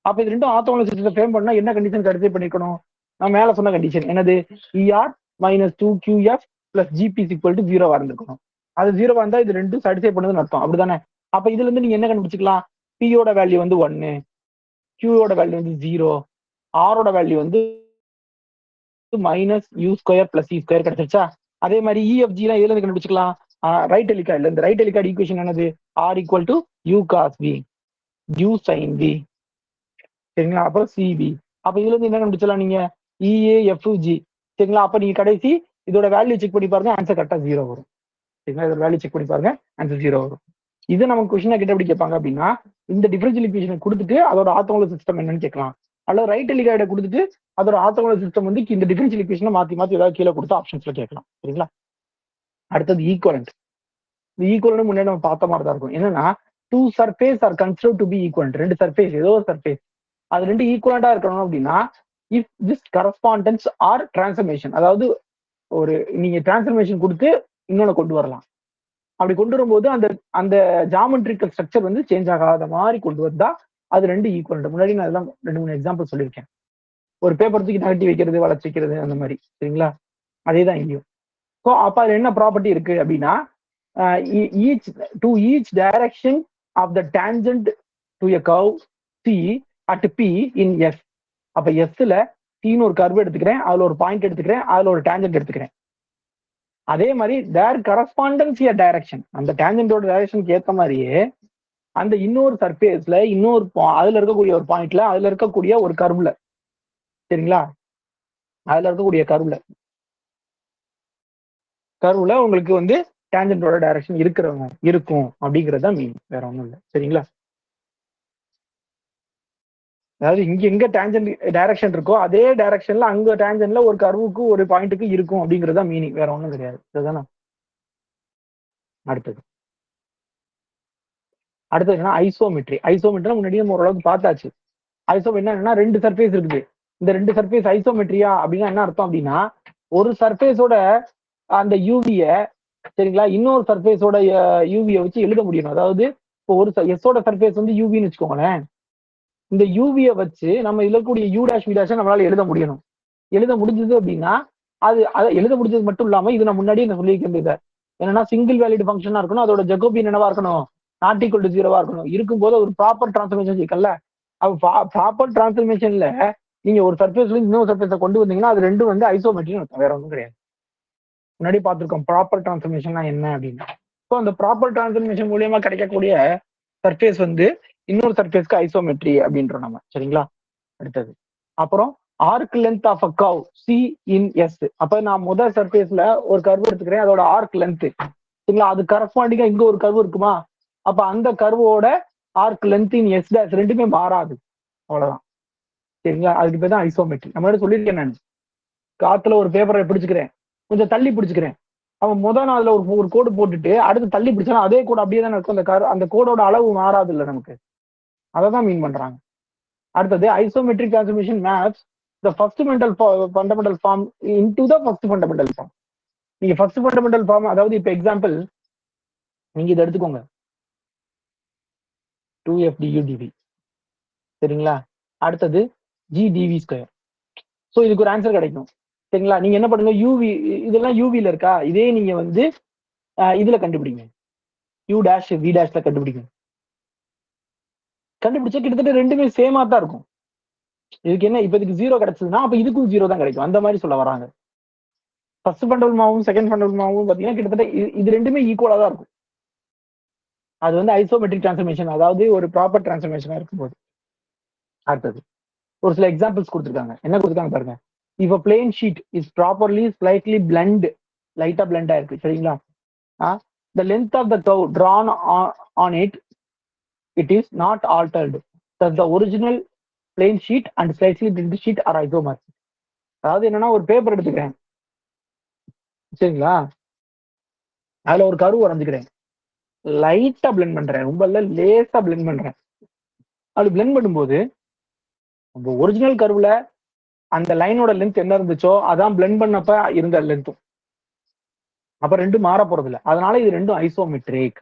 அப்ப இது 2ம் ஆர்த்தோகனல் சிஸ்டத்தை ஃப்ரேம் பண்ணா என்ன கண்டிஷன் கருத்து பண்ணிக்கணும்? நான் மேல சொன்ன கண்டிஷன் என்னது? ER minus 2QF plus GP is equal to 0 இருந்திருக்கணும். அது 0 இருந்தா இது 2 சாட்டிஸ்ஃபை பண்ணுதுன்னு அர்த்தம். அப்படிதானே? அப்ப இதுல இருந்து நீங்க என்ன கண்டுபிடிச்சிக்கலாம்? P யோட வேல்யூ வந்து 1, Q யோட வேல்யூ வந்து 0, R ஓட வேல்யூ வந்து -U² பிளஸ் E² கிடைச்சிருச்சா? அதே மாதிரி EFG எல்லாம் எதுல இருந்து கண்டுபிடிச்சிக்கலாம்? ரைட் ஹெலிகாய்டுல. இந்த ரைட் ஹெலிகாய்டு ஈக்குவேஷன் என்னது? R equal to U cos V, U sin V. சரிங்களா? அப்புறம் CV. அப்ப இதுல இருந்து என்ன கண்டுபிடிச்சலாம் நீங்க? EAFG. சரிங்களா? அப்ப நீங்க கடைசி இதோட வேல்யூ செக் பண்ணி பாருங்க. ஆன்சர் கரெக்டா 0 வரும். சரிங்களா? இதோட வேல்யூ செக் பண்ணி பாருங்க. ஆன்சர் 0 வரும். இது நமக்கு கொஸ்டினா கிட்ட எப்படி கேட்பாங்க அப்படின்னா, இந்த டிஃபரன்ஷியல் ஈக்குவேஷன் கொடுத்துட்டு அதோட ஆர்த்தோகனல் சிஸ்டம் என்னன்னு கேட்கலாம். அல்லது ரைட் ஹெலிகாய்டை கொடுத்துட்டு அதோட ஆர்த்தோகனல் சிஸ்டம் வந்து இந்த டிஃபரன்ஷியல் ஈக்குவேஷனை மாத்தி மாத்தி ஏதாவது கீழே கொடுத்து ஆப்ஷன்ஸ்ல கேட்கலாம். சரிங்களா? அடுத்தது ஈக்குவலன்ட். இந்த ஈக்குவலன்ட் முன்னாடி நம்ம பார்த்த மாதிரி தான் இருக்கும். என்னன்னா two surface are considered to be equal, ரெண்டு சர்ஃபேஸ் ஏதோ ஒரு சர்ஃபேஸ் அது ரெண்டு ஈக்குவலண்டா இருக்கணும் அப்படின்னா if this correspondence or transformation, அதாவது ஒரு நீங்க டிரான்ஸ்ஃபர்மேஷன் கொடுத்து இன்னொன்னு கொண்டு வரலாம். அப்படி கொண்டு வரும்போது அந்த அந்த ஜாமெட்ரிக்கல் ஸ்ட்ரக்சர் வந்து சேஞ்ச் ஆகாத மாதிரி கொண்டு வந்தா அது ரெண்டு ஈக்குவல். முன்னாடி நான் அதெல்லாம் 2-3 எக்ஸாம்பிள் சொல்லியிருக்கேன். ஒரு பேப்பர் தூக்கி நகட்டி வைக்கிறது, வளைச்சு வைக்கிறது, அந்த மாதிரி. சரிங்களா? அதே தான் இங்கேயும். ஸோ அப்ப அதுல என்ன ப்ராப்பர்ட்டி இருக்கு அப்படின்னா, each to each direction of the tangent to a curve C at P in S. அப்ப எஸ்ல சின்னு ஒரு கர்வ் எடுத்துக்கிறேன், அதுல ஒரு பாயிண்ட் எடுத்துக்கிறேன், அதுல ஒரு டேஞ்சன்ட் எடுத்துக்கிறேன். அதே மாதிரி தேர் கரஸ்பாண்டன்ஸ் எ டைரக்ஷன், அந்த டேஞ்சன்டோட டைரக்ஷனுக்கு ஏத்த மாதிரியே அந்த இன்னொரு சர்ஃபேஸ்ல இன்னொரு அதுல இருக்கக்கூடிய ஒரு பாயிண்ட்ல அதுல இருக்கக்கூடிய ஒரு கர்வ்ல, சரிங்களா, அதுல இருக்கக்கூடிய கர்வ்ல உங்களுக்கு வந்து டேஞ்சன்டோட டைரக்ஷன் இருக்கும் அப்படிங்கறத மீன், வேற ஒண்ணும் இல்லை. சரிங்களா? அதாவது இங்க எங்க டேஞ்சன்ட் டைரக்ஷன் இருக்கோ அதே டைரக்ஷன்ல அங்க டேஞ்சன்ட்ல ஒரு கர்வுக்கு ஒரு பாயிண்ட்டுக்கு இருக்கும் அப்படிங்கறத மீனிங், வேற ஒண்ணும் கிடையாது. இதுதானே? அடுத்தது என்ன? ஐசோமெட்ரி. ஐசோமெட்ரி முன்னாடியே நம்ம ஓரளவுக்கு பார்த்தாச்சு. ஐசோமெட்ரி என்னன்னா ரெண்டு சர்ஃபேஸ் இருக்குது. இந்த ரெண்டு சர்ஃபேஸ் ஐசோமெட்ரியா அப்படின்னா என்ன அர்த்தம் அப்படின்னா, ஒரு சர்ஃபேஸோட அந்த யூவிய, சரிங்களா, இன்னொரு சர்ஃபேஸோட யூவிய வச்சு எழுத முடியும். அதாவது இப்போ ஒரு எஸ்ஸோட சர்ஃபேஸ் வந்து யூவின்னு வச்சுக்கோங்களேன். இந்த யூவிய வச்சு நம்ம இருக்கக்கூடிய யூ டேஷ் வி டேஷ் நம்மளால எழுத முடியணும். எழுத முடிஞ்சது அப்படின்னா அது அதை எழுத முடிஞ்சது மட்டும் இல்லாம இது நான் முன்னாடியே நான் சொல்லியிருக்கேன். என்னன்னா சிங்கிள் வேலிட் ஃபங்க்ஷனா இருக்கணும், அதோட ஜெகோபியன் என்னவா இருக்கணும், நாட் ஈக்குவல் டு ஜீரோவா இருக்கணும். இருக்கும்போது ஒரு ப்ராப்பர் டிரான்ஸ்ஃபர்மேஷன் இருக்குல்ல, அப்ப ப்ராப்பர் டிரான்ஸ்ஃபர்மேஷன்ல நீங்க ஒரு சர்ஃபேஸ்ல இன்னொரு சர்ஃபேஸை கொண்டு வந்தீங்கன்னா அது ரெண்டும் வந்து ஐசோமெட்ரின்னு அர்த்தம், வேற ஒன்றும் கிடையாது. முன்னாடி பார்த்திருக்கோம் ப்ராப்பர் டிரான்ஸ்ஃபர்மேஷன்னா என்ன அப்படின்னு. ஸோ அந்த ப்ராப்பர் டிரான்ஸ்ஃபர்மேஷன் மூலியமா கிடைக்கக்கூடிய சர்ஃபேஸ் வந்து இன்னொரு சர்ஃபேஸ்க்கு ஐசோமெட்ரி அப்படின்றோம் நம்ம. சரிங்களா? அடுத்தது அப்புறம் arc length of a curve C in S. அப்ப நான் முதல் சர்ஃபேஸ்ல ஒரு கர்வ் எடுத்துக்கிறேன், அதோட ஆர்க் லென்த், சரிங்களா, அது கரஸ்பாண்டிங்கா இங்க ஒரு கர்வ் இருக்குமா, அப்ப அந்த கர்வோட arc length in S dash ரெண்டுமே மாறாது. அவ்வளவுதான். சரிங்களா? அதுக்கு பேர் தான் ஐசோமெட்ரி. நம்ம சொல்லியிருக்கேன் நான், காத்துல ஒரு பேப்பரை பிடிச்சுக்கிறேன், கொஞ்சம் தள்ளி பிடிச்சுக்கிறேன், அவன் முதல் நாள்ல ஒரு கோடு போட்டுட்டு அடுத்து தள்ளி பிடிச்சா அதே கோடு அப்படியே தான் இருக்கும். அந்த கோடோட அளவு மாறாது இல்லை நமக்கு. அதை தான் மீன் பண்றாங்க. அடுத்தது isometric transformation maps the first fundamental form into the first fundamental form. நீங்க ஃபர்ஸ்ட் ஃபண்டமெண்டல் ஃபார்ம், அதாவது இப்ப எக்ஸாம்பிள் நீங்க இதை எடுத்துக்கோங்க, 2FDUDV, சரிங்களா, அடுத்தது GDV². ஸோ இதுக்கு ஒரு ஆன்சர் கிடைக்கும். சரிங்களா? நீங்க என்ன பண்ணுங்க, யூவி இதெல்லாம் யூவில இருக்கா, இதே நீங்க வந்து இதுல கண்டுபிடிங்க, யூ டேஷ் வி டேஷ்ல கண்டுபிடிங்க. கண்டுபிடிச்சா கிட்டத்தட்ட ரெண்டுமே சேமா தான் இருக்கும். இதுக்கு என்ன, இப்ப இதுக்கு 0 கிடைச்சதுன்னா அப்ப இதுக்கும் 0 தான் கிடைக்கும், அந்த மாதிரி சொல்ல வராங்க. ஃபர்ஸ்ட் ஃபண்டமெண்டல் மாவும் செகண்ட் ஃபண்டமெண்டல் மாவும் பாத்தீங்கன்னா கிட்டத்தட்ட இது ரெண்டுமே ஈக்குவலா தான் இருக்கும். அது வந்து ஐசோமெட்ரிக் டிரான்ஸ்ஃபர்மேஷன், அதாவது ஒரு ப்ராப்பர் டிரான்ஸ்ஃபர்மேஷனா இருக்கும்போது. அடுத்தது ஒரு சில எக்ஸாம்பிள்ஸ் கொடுத்துருக்காங்க. என்ன கொடுத்துருக்காங்க பாருங்க. If a plain sheet is properly slightly blend, லைட்டா பிளெண்ட் ஆயிருக்கு, சரிங்களா, the length of the curve drawn on it is not altered, thus the original plain sheet and slightly blended sheet are isomers. அதாவது என்னன்னா ஒரு paper எடுத்துக்கிறேன், சரிங்களா, அதுல ஒரு கர்வ் வரைஞ்சுக்கிறேன், லைட்டா பிளெண்ட் பண்றேன், ரொம்ப லேசா பிளெண்ட் பண்றேன். அப்படி பிளெண்ட் பண்ணும்போது ஒரிஜினல் கர்வ்ல அந்த லைனோட லென்த் என்ன இருந்துச்சோ அதான் பிளெண்ட் பண்ணப்ப இருந்த லென்த்தும். அப்ப ரெண்டும் மாற போறது இல்லை, அதனால இது ரெண்டும் ஐசோமெட்ரிக்.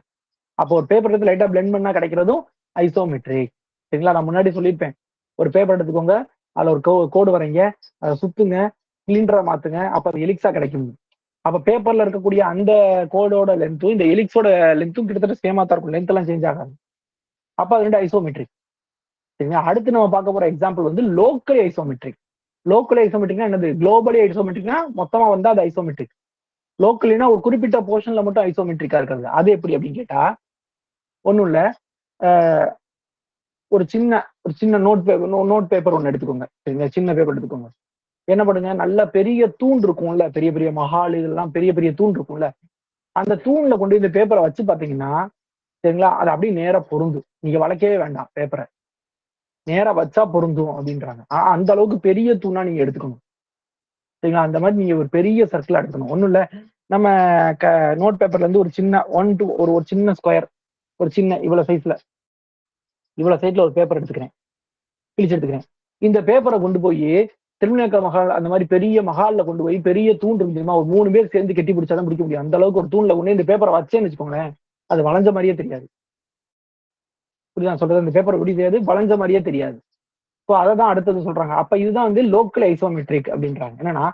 அப்போ ஒரு பேப்பர் எடுத்து லைட்டா பிளெண்ட் பண்ணா கிடைக்கிறதும் ஐசோமெட்ரிக். சரிங்களா? நான் முன்னாடி சொல்லியிருப்பேன், ஒரு பேப்பர் எடுத்துக்கோங்க, அதுல ஒரு கோடு வரைங்க, அதை சுத்துங்க, சிலிண்டரா மாத்துங்க, அப்ப அது எலிக்ஸா கிடைக்கும். அப்ப பேப்பர்ல இருக்கக்கூடிய அந்த கோடோட லென்த்தும் இந்த எலிக்ஸோட லென்த்தும் கிட்டத்தட்ட சேமா தான் இருக்கும், லென்த் எல்லாம் சேஞ்ச் ஆகாது. அப்ப அது ரெண்டு ஐசோமெட்ரிக். சரிங்களா? அடுத்து நம்ம பார்க்க போற எக்ஸாம்பிள் வந்து லோக்கல் ஐசோமெட்ரிக். லோக்கல் ஐசோமெட்ரிக்னா என்னது, குளோபலி ஐசோமெட்ரிக்னா மொத்தமா வந்து அது ஐசோமெட்ரிக். லோக்கலினா ஒரு குறிப்பிட்ட போர்ஷன்ல மட்டும் ஐசோமெட்ரிக்கா இருக்கிறது. அது எப்படி அப்படின்னு கேட்டா, ஒண்ணும் இல்ல, ஒரு சின்ன நோட் பேப்பர் ஒன்று எடுத்துக்கோங்க, சரிங்களா, சின்ன பேப்பர் எடுத்துக்கோங்க. என்ன பண்ணுங்க, நல்ல பெரிய தூண் இருக்கும்ல, பெரிய பெரிய மஹால் இதெல்லாம் பெரிய பெரிய தூண் இருக்கும்ல, அந்த தூண்ல கொண்டு இந்த பேப்பரை வச்சு பாத்தீங்கன்னா, சரிங்களா, அது அப்படியே நேரா பொருந்தும். நீங்க வளைக்கவே வேண்டாம், பேப்பரை நேரா வச்சா பொருந்தும் அப்படின்றாங்க. அந்த அளவுக்கு பெரிய தூணா நீங்க எடுத்துக்கணும். சரிங்களா? அந்த மாதிரி நீங்க ஒரு பெரிய சர்க்கிளா எடுக்கணும். ஒண்ணும் இல்ல, நம்ம நோட் பேப்பர்ல இருந்து ஒரு சின்ன ஒரு சின்ன ஸ்கொயர், ஒரு சின்ன இவ்வளவு சைஸ்ல ஒரு பேப்பர் எடுத்துக்கிறேன், கிழிச்சு எடுத்துக்கிறேன். இந்த பேப்பரை கொண்டு போய் திருநெல்வேலி மஹால் அந்த மாதிரி பெரிய மஹால்ல கொண்டு போய் பெரிய தூண் இருக்கு தெரியுமா, ஒரு 3 பேர் சேர்ந்து கட்டி பிடிச்சாதான் பிடிக்க முடியும். அந்த அளவுக்கு ஒரு தூண்ல கொண்டு இந்த பேப்பரை வச்சேன்னு வச்சுக்கோங்களேன், அது வளைஞ்ச மாதிரியே தெரியாது. புரியுதா சொல்றது? அந்த பேப்பர் எப்படி தெரியாது, வளைஞ்ச மாதிரியே தெரியாது. இப்போ அதை தான் அடுத்தது சொல்றாங்க. அப்ப இதுதான் வந்து லோக்கல் ஐசோமெட்ரிக் அப்படின்றாங்க. என்னன்னா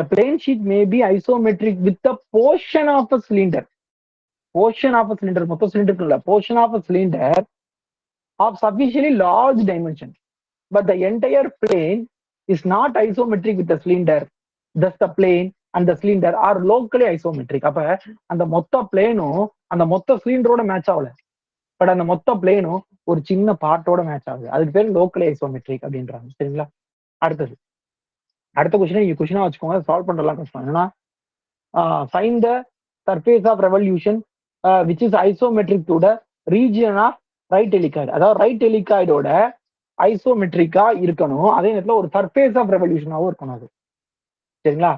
a plane sheet may be isometric with a portion of a cylinder. Portion of a cylinder, மொத்த சிலிண்டருக்கு இல்ல, portion of a cylinder of sufficiently large dimension. But the entire plane is not isometric with the cylinder. Thus the plane and the cylinder are locally isometric. அப்ப அந்த மொத்த பிளேனும் அந்த மொத்த சிலிண்டரோட match ஆகல. But அந்த மொத்த பிளேனும் ஒரு சின்ன பார்ட்டோட மேட்ச் ஆகுது. அதுக்கு பேர் லோக்கலி ஐசோமெட்ரிக் அப்படின்றாங்க. சரிங்களா? அடுத்தது அடுத்த கொஸ்டின் நீங்க கொஸ்டினா வச்சுக்கோங்க, சால்வ் பண்றலாம் கஷ்டம். என்னன்னா find the surface of revolution which is isometric to the region of right helicoid. அதாவது ரைட் ஹெலிகாய்டோட ஐசோமெட்ரிக்கா இருக்கணும், அதே நேரத்தில் ஒரு சர்ஃபேஸ் ஆஃப் ரெவல்யூஷனாகவும் இருக்கணும். அது சரிங்களா?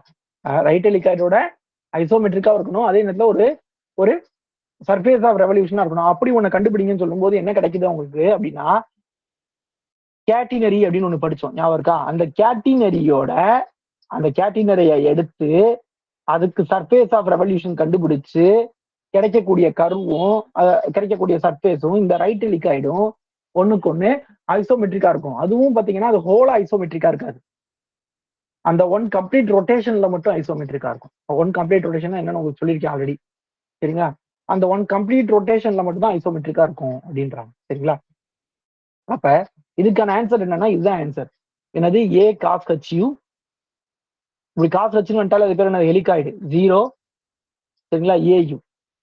ரைட் ஹெலிகாய்டோட ஐசோமெட்ரிக்கா இருக்கணும், அதே நேரத்தில் ஒரு ஒரு சர்ஃபேஸ் ஆஃப் ரெவல்யூஷனா இருக்கணும். அப்படி ஒண்ணு கண்டுபிடிங்கன்னு சொல்லும் போது என்ன கிடைக்குது உங்களுக்கு அப்படின்னா, கேட்டினரி அப்படின்னு ஒண்ணு படிச்சோம், ஞாபகம் இருக்கா? அந்த கேட்டினரியை எடுத்து அதுக்கு சர்ஃபேஸ் ஆஃப் ரெவல்யூஷன் கண்டுபிடிச்சு கிடைக்கக்கூடிய கர்வும் கிடைக்கக்கூடிய சர்ஃபேஸும் இந்த ரைட் ஹெலிகாய்டும் ஒண்ணுக்கு ஒண்ணு ஐசோமெட்ரிக்கா இருக்கும். அதுவும் பாத்தீங்கன்னா அது ஹோலா ஐசோமெட்ரிக்கா இருக்காது, அந்த ஒன் கம்ப்ளீட் ரொட்டேஷன்ல மட்டும் ஐசோமெட்ரிக்கா இருக்கும். ஒன் கம்ப்ளீட் ரொட்டேஷன் என்னன்னு உங்களுக்கு சொல்லியிருக்கேன் ஆல்ரெடி. சரிங்களா? அந்த ஒன் கம்ப்ளீட் ரொட்டேஷன்ல மட்டும் தான் ஐசோமெட்ரிக்கா இருக்கும் அப்படின்றாங்க. சரிங்களா? அப்ப இதுக்கான ஆன்சர் என்னன்னா, இதுதான் ஆன்சர். என்னது? ஏ காஸ் ஹெச்யூ. இப்படி காஸ் ஹெச்னு வந்துட்டாலும் அது பேர் என்ன? ஹெலிகாய்டு 0. சரிங்களா? ஏயு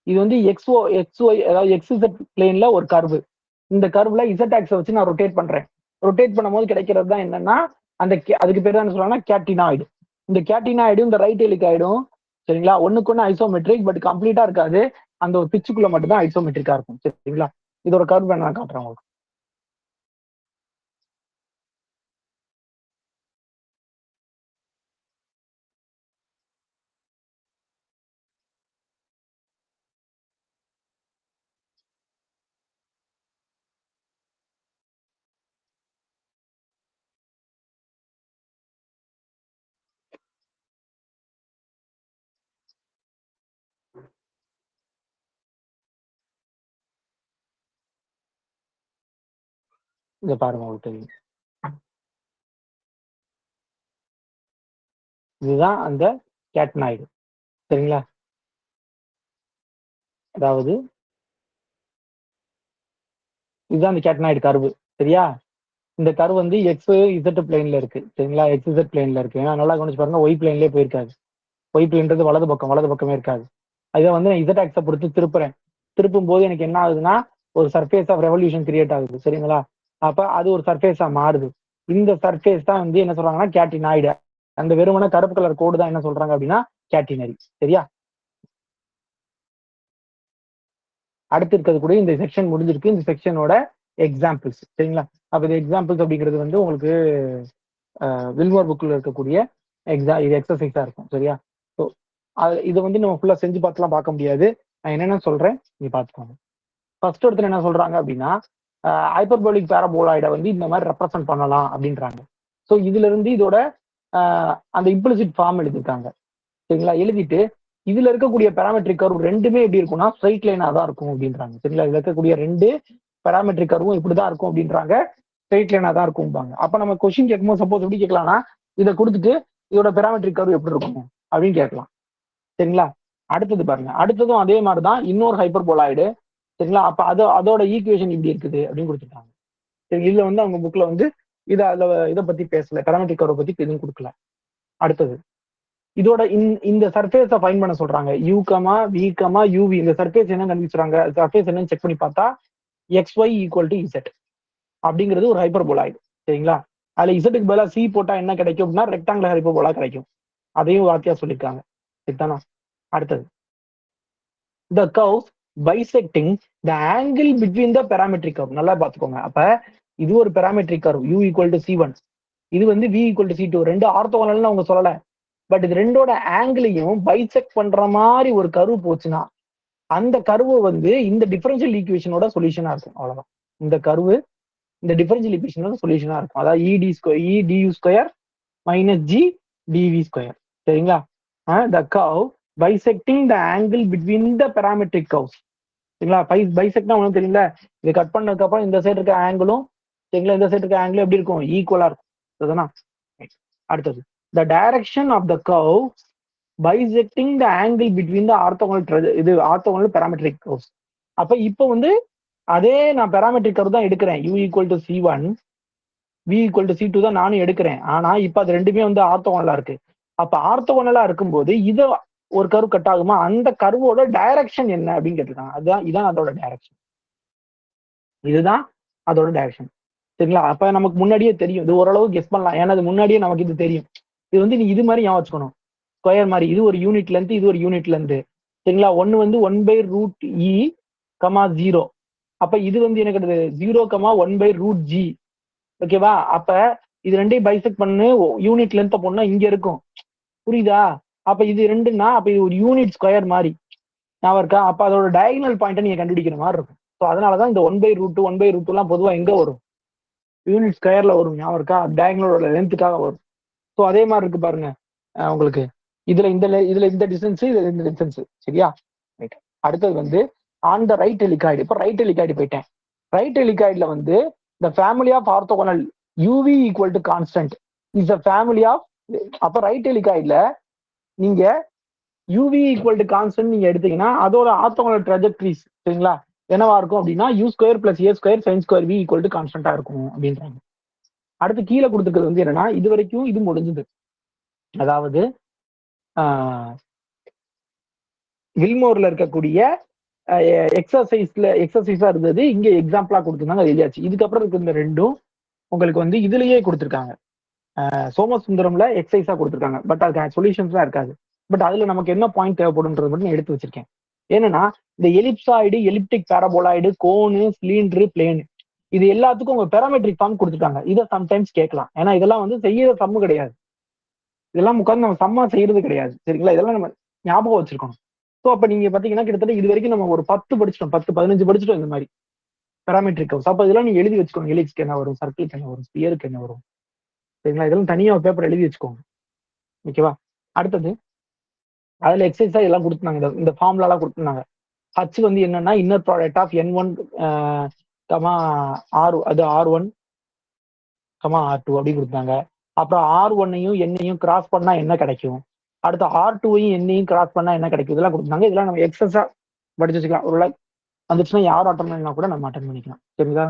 இது வந்து எக்ஸ்ஒய் அதாவது எக்ஸ்இசட் பிளேன்ல ஒரு கர்வு. இந்த கர்வ்ல இசட் ஆக்ஸை வச்சு நான் ரொட்டேட் பண்றேன். ரொட்டேட் பண்ணும்போது கிடைக்கிறது தான் என்னன்னா அந்த அதுக்கு பேர் என்ன சொல்றாங்கன்னா கேட்டினாய்டு. இந்த கேட்டினாய்டும் இந்த ரைட் ஹெலிகாய்டும் சரிங்களா ஒண்ணுக்கு ஒண்ணு ஐசோமெட்ரிக், பட் கம்ப்ளீட்டா இருக்காது. அந்த ஒரு பிச்சுக்குள்ள மட்டும் தான் ஐசோமெட்ரிக்கா இருக்கும். சரிங்களா? இதோட கர்வ் நான் காட்டுறேன் உங்களுக்கு. இங்க பாருங்க உங்களுக்கு தெரியும். இதுதான் அந்த கேட்னாய்டு. சரிங்களா? அதாவது இதுதான் அந்த கேட்னாய்டு கர்வு. சரியா? இந்த கர்வ் வந்து எக்ஸ் இசட் பிளேன்ல இருக்கு. சரிங்களா? எக்ஸ் இசட் பிளேன்ல இருக்கு. ஏன்னா நல்லா கவனிச்சு பாருங்க, ஒய் பிளேன்லயே போயிருக்காது. ஒய் பிளேன்றது வலது பக்கமே இருக்காது. அதை வந்து நான் இசட் ஆக்ஸை பொறுத்து திருப்புறேன். திருப்பும் போது எனக்கு என்ன ஆகுதுன்னா ஒரு சர்ஃபேஸ் ஆஃப் ரெவல்யூஷன் கிரியேட் ஆகுது. சரிங்களா? அப்ப அது ஒரு சர்ஃபேஸா மாறுது. இந்த சர்ஃபேஸ் தான் வந்து என்ன சொல்றாங்கன்னா கேட்டினாய்டு. அந்த வெறுமன கருப்பு கலர் கோடு தான் என்ன சொல்றாங்க அப்படின்னா கேட்டினரி. சரியா? அடுத்து இருக்கிறது கூட இந்த செக்ஷன் முடிஞ்சிருக்கு. இந்த செக்ஷனோட எக்ஸாம்பிள்ஸ். சரிங்களா? அப்ப இது எக்ஸாம்பிள்ஸ் அப்படிங்கிறது வந்து உங்களுக்கு வில்மோர் புக்ல இருக்கக்கூடிய இது எக்ஸசைஸா இருக்கும். சரியா? ஸோ இது வந்து நம்ம ஃபுல்லா செஞ்சு பார்த்துலாம் பார்க்க முடியாது. நான் என்னென்ன சொல்றேன் நீங்க பார்த்துக்கோங்க. ஃபர்ஸ்ட் இடத்துல என்ன சொல்றாங்க அப்படின்னா ஹைப்பர்போலிக் பேரபோலாய்டை வந்து இந்த மாதிரி ரெப்ரசென்ட் பண்ணலாம் அப்படின்றாங்க. ஸோ இதுல இருந்து இதோட அந்த இம்ப்ளிசிட் ஃபார்ம் எழுதிருக்காங்க. சரிங்களா? எழுதிட்டு இதுல இருக்கக்கூடிய பேராமெட்ரிக் கர்வ் ரெண்டுமே எப்படி இருக்கும்னா ஸ்ட்ரைட் லைனா தான் இருக்கும் அப்படின்றாங்க. சரிங்களா? இதுல இருக்கக்கூடிய ரெண்டு பேராமெட்ரிக் கர்வும் இப்படிதான் இருக்கும் அப்படின்றாங்க, ஸ்ட்ரைட் லைனா தான் இருக்கும்பாங்க. அப்ப நம்ம கொஸ்டின் கேட்கும்போது சப்போஸ் எப்படி கேட்கலாம்னா இதை கொடுத்துட்டு இதோட பேராமெட்ரிக் கர்வ் எப்படி இருக்கும் அப்படின்னு கேட்கலாம். சரிங்களா? அடுத்தது பாருங்க, அடுத்ததும் அதே மாதிரிதான் இன்னொரு ஹைப்பர்போலாய்டு. சரிங்களா? அப்ப அதோட ஈக்குவேஷன் இப்படி இருக்குது அப்படின்னு கொடுத்துட்டாங்க. சரி, இதுல வந்து அவங்க புக்ல வந்து இதை பத்தி பேசல, பேராமெட்ரிக் கர்வ் பத்தி எதுவும் கொடுக்கல. அடுத்தது இதோட இந்த சர்ஃபேஸை ஃபைண்ட் பண்ண சொல்றாங்க. U comma V comma UV. இந்த சர்ஃபேஸ் என்ன கண்டுபிடிச்சாங்க, சர்ஃபேஸ் என்னன்னு செக் பண்ணி பார்த்தா XY ஈக்குவல் டு இசட் அப்படிங்கிறது ஒரு ஹைப்பர்போலாய்டு. சரிங்களா? அதுல இசட்டுக்கு பதிலா சி போட்டா என்ன கிடைக்கும் அப்படின்னா ரெக்டாங்குலர் ஹைப்பர்போலா கிடைக்கும். அதையும் வார்த்தையா சொல்லியிருக்காங்க. சரிதானா? அடுத்தது the curves bisecting the angle between the parametric curve. நல்லா பார்த்துக்கோங்க. அப்ப இது ஒரு parametric curve u equal to C1, இது வந்து v ஈக்குவல் டு C2. ரெண்டு ஆர்த்தோகனல்னு அவங்க சொல்லல, பட் இது ரெண்டோட ஆங்கிளையும் பைசெக்ட் பண்ற மாதிரி ஒரு கர்வ் போச்சுன்னா அந்த கர்வு வந்து இந்த டிஃபரன்ஷியல் ஈக்குவேஷனோட சொல்யூஷனா இருக்கும். அவ்வளவுதான். இந்த கர்வு இந்த டிஃபரன்ஷியல் ஈக்குவேஷனோட சொல்யூஷனா இருக்கும். அதாவது EDU square minus G DV square. சரிங்களா? The curve bisecting the angle between the parametric curves. சரிங்களா? பைசெக்ட்னா ஒன்றும் தெரியல. இது கட் பண்ணதுக்கு அப்புறம் இந்த சைடு இருக்க ஆங்கிளும் சரிங்களா, இந்த சைடு இருக்க ஆங்கிளும் எப்படி இருக்கும்? ஈக்குவலா இருக்கும். சரிதானா? அடுத்தது, the direction of the curve bisecting the angle between the orthogonal parametric curves. அப்ப இப்போ வந்து அதே நான் பேராமெட்ரிக் கர்வ் தான் எடுக்கிறேன். u equal to c1 v equal to c2 தான் நானும் எடுக்கிறேன். ஆனா இப்ப அது ரெண்டுமே வந்து ஆர்த்தோகனலா இருக்கு. அப்ப ஆர்த்தோகனலா இருக்கும்போது இதை ஒரு கர்வ் கட் ஆகுமா? அந்த கர்வோட டைரக்ஷன் என்ன அப்படின்னு கேட்டிருக்காங்க. இதான் அதோட டைரக்ஷன். இதுதான் அதோட டைரக்ஷன். சரிங்களா? அப்ப நமக்கு முன்னாடியே தெரியும். இது ஓரளவு கெஸ் பண்ணலாம். ஏன்னா அது முன்னாடியே நமக்கு இது தெரியும். இது வந்து நீ இது மாதிரி ஞாபகம் வச்சுக்கணும். ஸ்கொயர் மாதிரி இது ஒரு யூனிட் லென்த், இது ஒரு யூனிட் லென்த். சரிங்களா? ஒன்னு வந்து 1/√e, 0. அப்ப இது வந்து என்ன கிடையாது? 0, 1/√g. ஓகேவா? அப்ப இது ரெண்டையும் பைசெக்ட் பண்ணு, யூனிட் லென்த் போனா இங்க இருக்கும். புரியுதா? அப்ப இது ரெண்டுன்னா அப்ப இது ஒரு யூனிட் ஸ்கொயர் மாதிரி ஞாபகம் இருக்கா? அப்ப அதோட டயகனல் பாயிண்ட் நீங்க கண்டுபிடிக்கிற மாதிரி இருக்கும். ஸோ அதனாலதான் இந்த 1/√2 1/√2 எல்லாம் பொதுவா எங்க வரும்? யூனிட் ஸ்கொயர்ல வரும். ஞாபகம் இருக்கா? டயகனலோட லென்த்துக்காக வரும். ஸோ அதே மாதிரி இருக்கு பாருங்க உங்களுக்கு. இதுல இந்த டிஸ்டன்ஸ், இதுல இந்த டிஸ்டன்ஸ். சரியா? ரைட். அடுத்தது வந்து ஆன் த ரைட் ஹெலிகாய்டு. இப்போ ரைட் ஹெலிகாய்டு போயிட்டேன். ரைட் ஹெலிகாய்டுல வந்து the family of orthogonal UV equal to constant is the family of. அப்ப ரைட் ஹெலிகாய்டுல நீங்க யூவி ஈக்குவல் டு கான்ஸ்டன்ட் நீங்க எடுத்தீங்கன்னா அதோட ஆர்த்தோகனல் ட்ராஜெக்டரிஸ் சரிங்களா என்னவா இருக்கும் அப்படின்னா u square plus A square sine square V equal to கான்ஸ்டன்டா இருக்கும் அப்படின்றாங்க. அடுத்து கீழே கொடுத்துருக்கிறது வந்து என்னன்னா, இது வரைக்கும் இது முடிஞ்சது. அதாவது வில்மோர்ல இருக்கக்கூடிய எக்ஸசைஸா இருந்தது. இங்க எக்ஸாம்பிளா கொடுத்துருந்தாங்க, அது எழுதியாச்சு. இதுக்கப்புறம் இருக்க இந்த ரெண்டும் உங்களுக்கு வந்து இதுலயே கொடுத்துருக்காங்க. சோமசுந்தரம்ல எக்ஸசைஸா கொடுத்துருக்காங்க. பட் அதுக்கு சொல்யூஷன்ஸ்லாம் இருக்காது. பட் அதுல நமக்கு என்ன பாயிண்ட் தேவைப்படும்ன்றது மட்டும் நான் எடுத்து வச்சிருக்கேன். ஏன்னா இந்த எலிப்சாய்டு, எலிப்டிக் பேரபோலாய்டு, கோனு, சிலிண்டரு, பிளேனு இது எல்லாத்துக்கும் உங்க பேராமெட்ரிக் ஃபார்ம் கொடுத்துருக்காங்க. இதை சம்டைம்ஸ் கேட்கலாம். ஏன்னா இதெல்லாம் வந்து செய்யற சம்மு கிடையாது. இதெல்லாம் உட்காந்து நம்ம சம்மா செய்யறது கிடையாது. சரிங்களா? இதெல்லாம் நம்ம ஞாபகம் வச்சிருக்கணும். ஸோ அப்ப நீங்க பாத்தீங்கன்னா கிட்டத்தட்ட இது வரைக்கும் நம்ம ஒரு 10 படிச்சிட்டோம், 10 15 படிச்சிட்டோம் இந்த மாதிரி பேராமெட்ரிக் கர்வ்ஸ். அப்ப இதெல்லாம் நீங்க எழுதி வச்சுக்கோங்க. எலிப்ஸ்க்கு என்ன வரும், சர்க்கிளுக்கு என்ன வரும், ஸ்பியருக்கு என்ன வரும். சரிங்களா? இதெல்லாம் தனியா ஒரு பேப்பர் எழுதி வச்சுக்கோங்க. ஓகேவா? அடுத்தது அதுல எக்ஸசைஸா எல்லாம் கொடுத்துருந்தாங்க. இந்த ஃபார்முலா எல்லாம் கொடுத்துருந்தாங்க. ஹச் வந்து என்னன்னா inner product of N1 comma R, அது R1 கமா R2 அப்படி கொடுத்தாங்க. அப்புறம் R1ஐயும் என்னையும் கிராஸ் பண்ணா என்ன கிடைக்கும், அடுத்து R2ஐயும் என்னையும் கிராஸ் பண்ணா என்ன கிடைக்கும், இதெல்லாம் கொடுத்தாங்க. இதெல்லாம் நம்ம எக்ஸஸா படிச்சு வச்சுக்கலாம். ஒரு வந்துச்சுன்னா யாரும் அட்டன் பண்ணலாம் கூட நம்ம அட்டன் பண்ணிக்கலாம். சரிங்களா?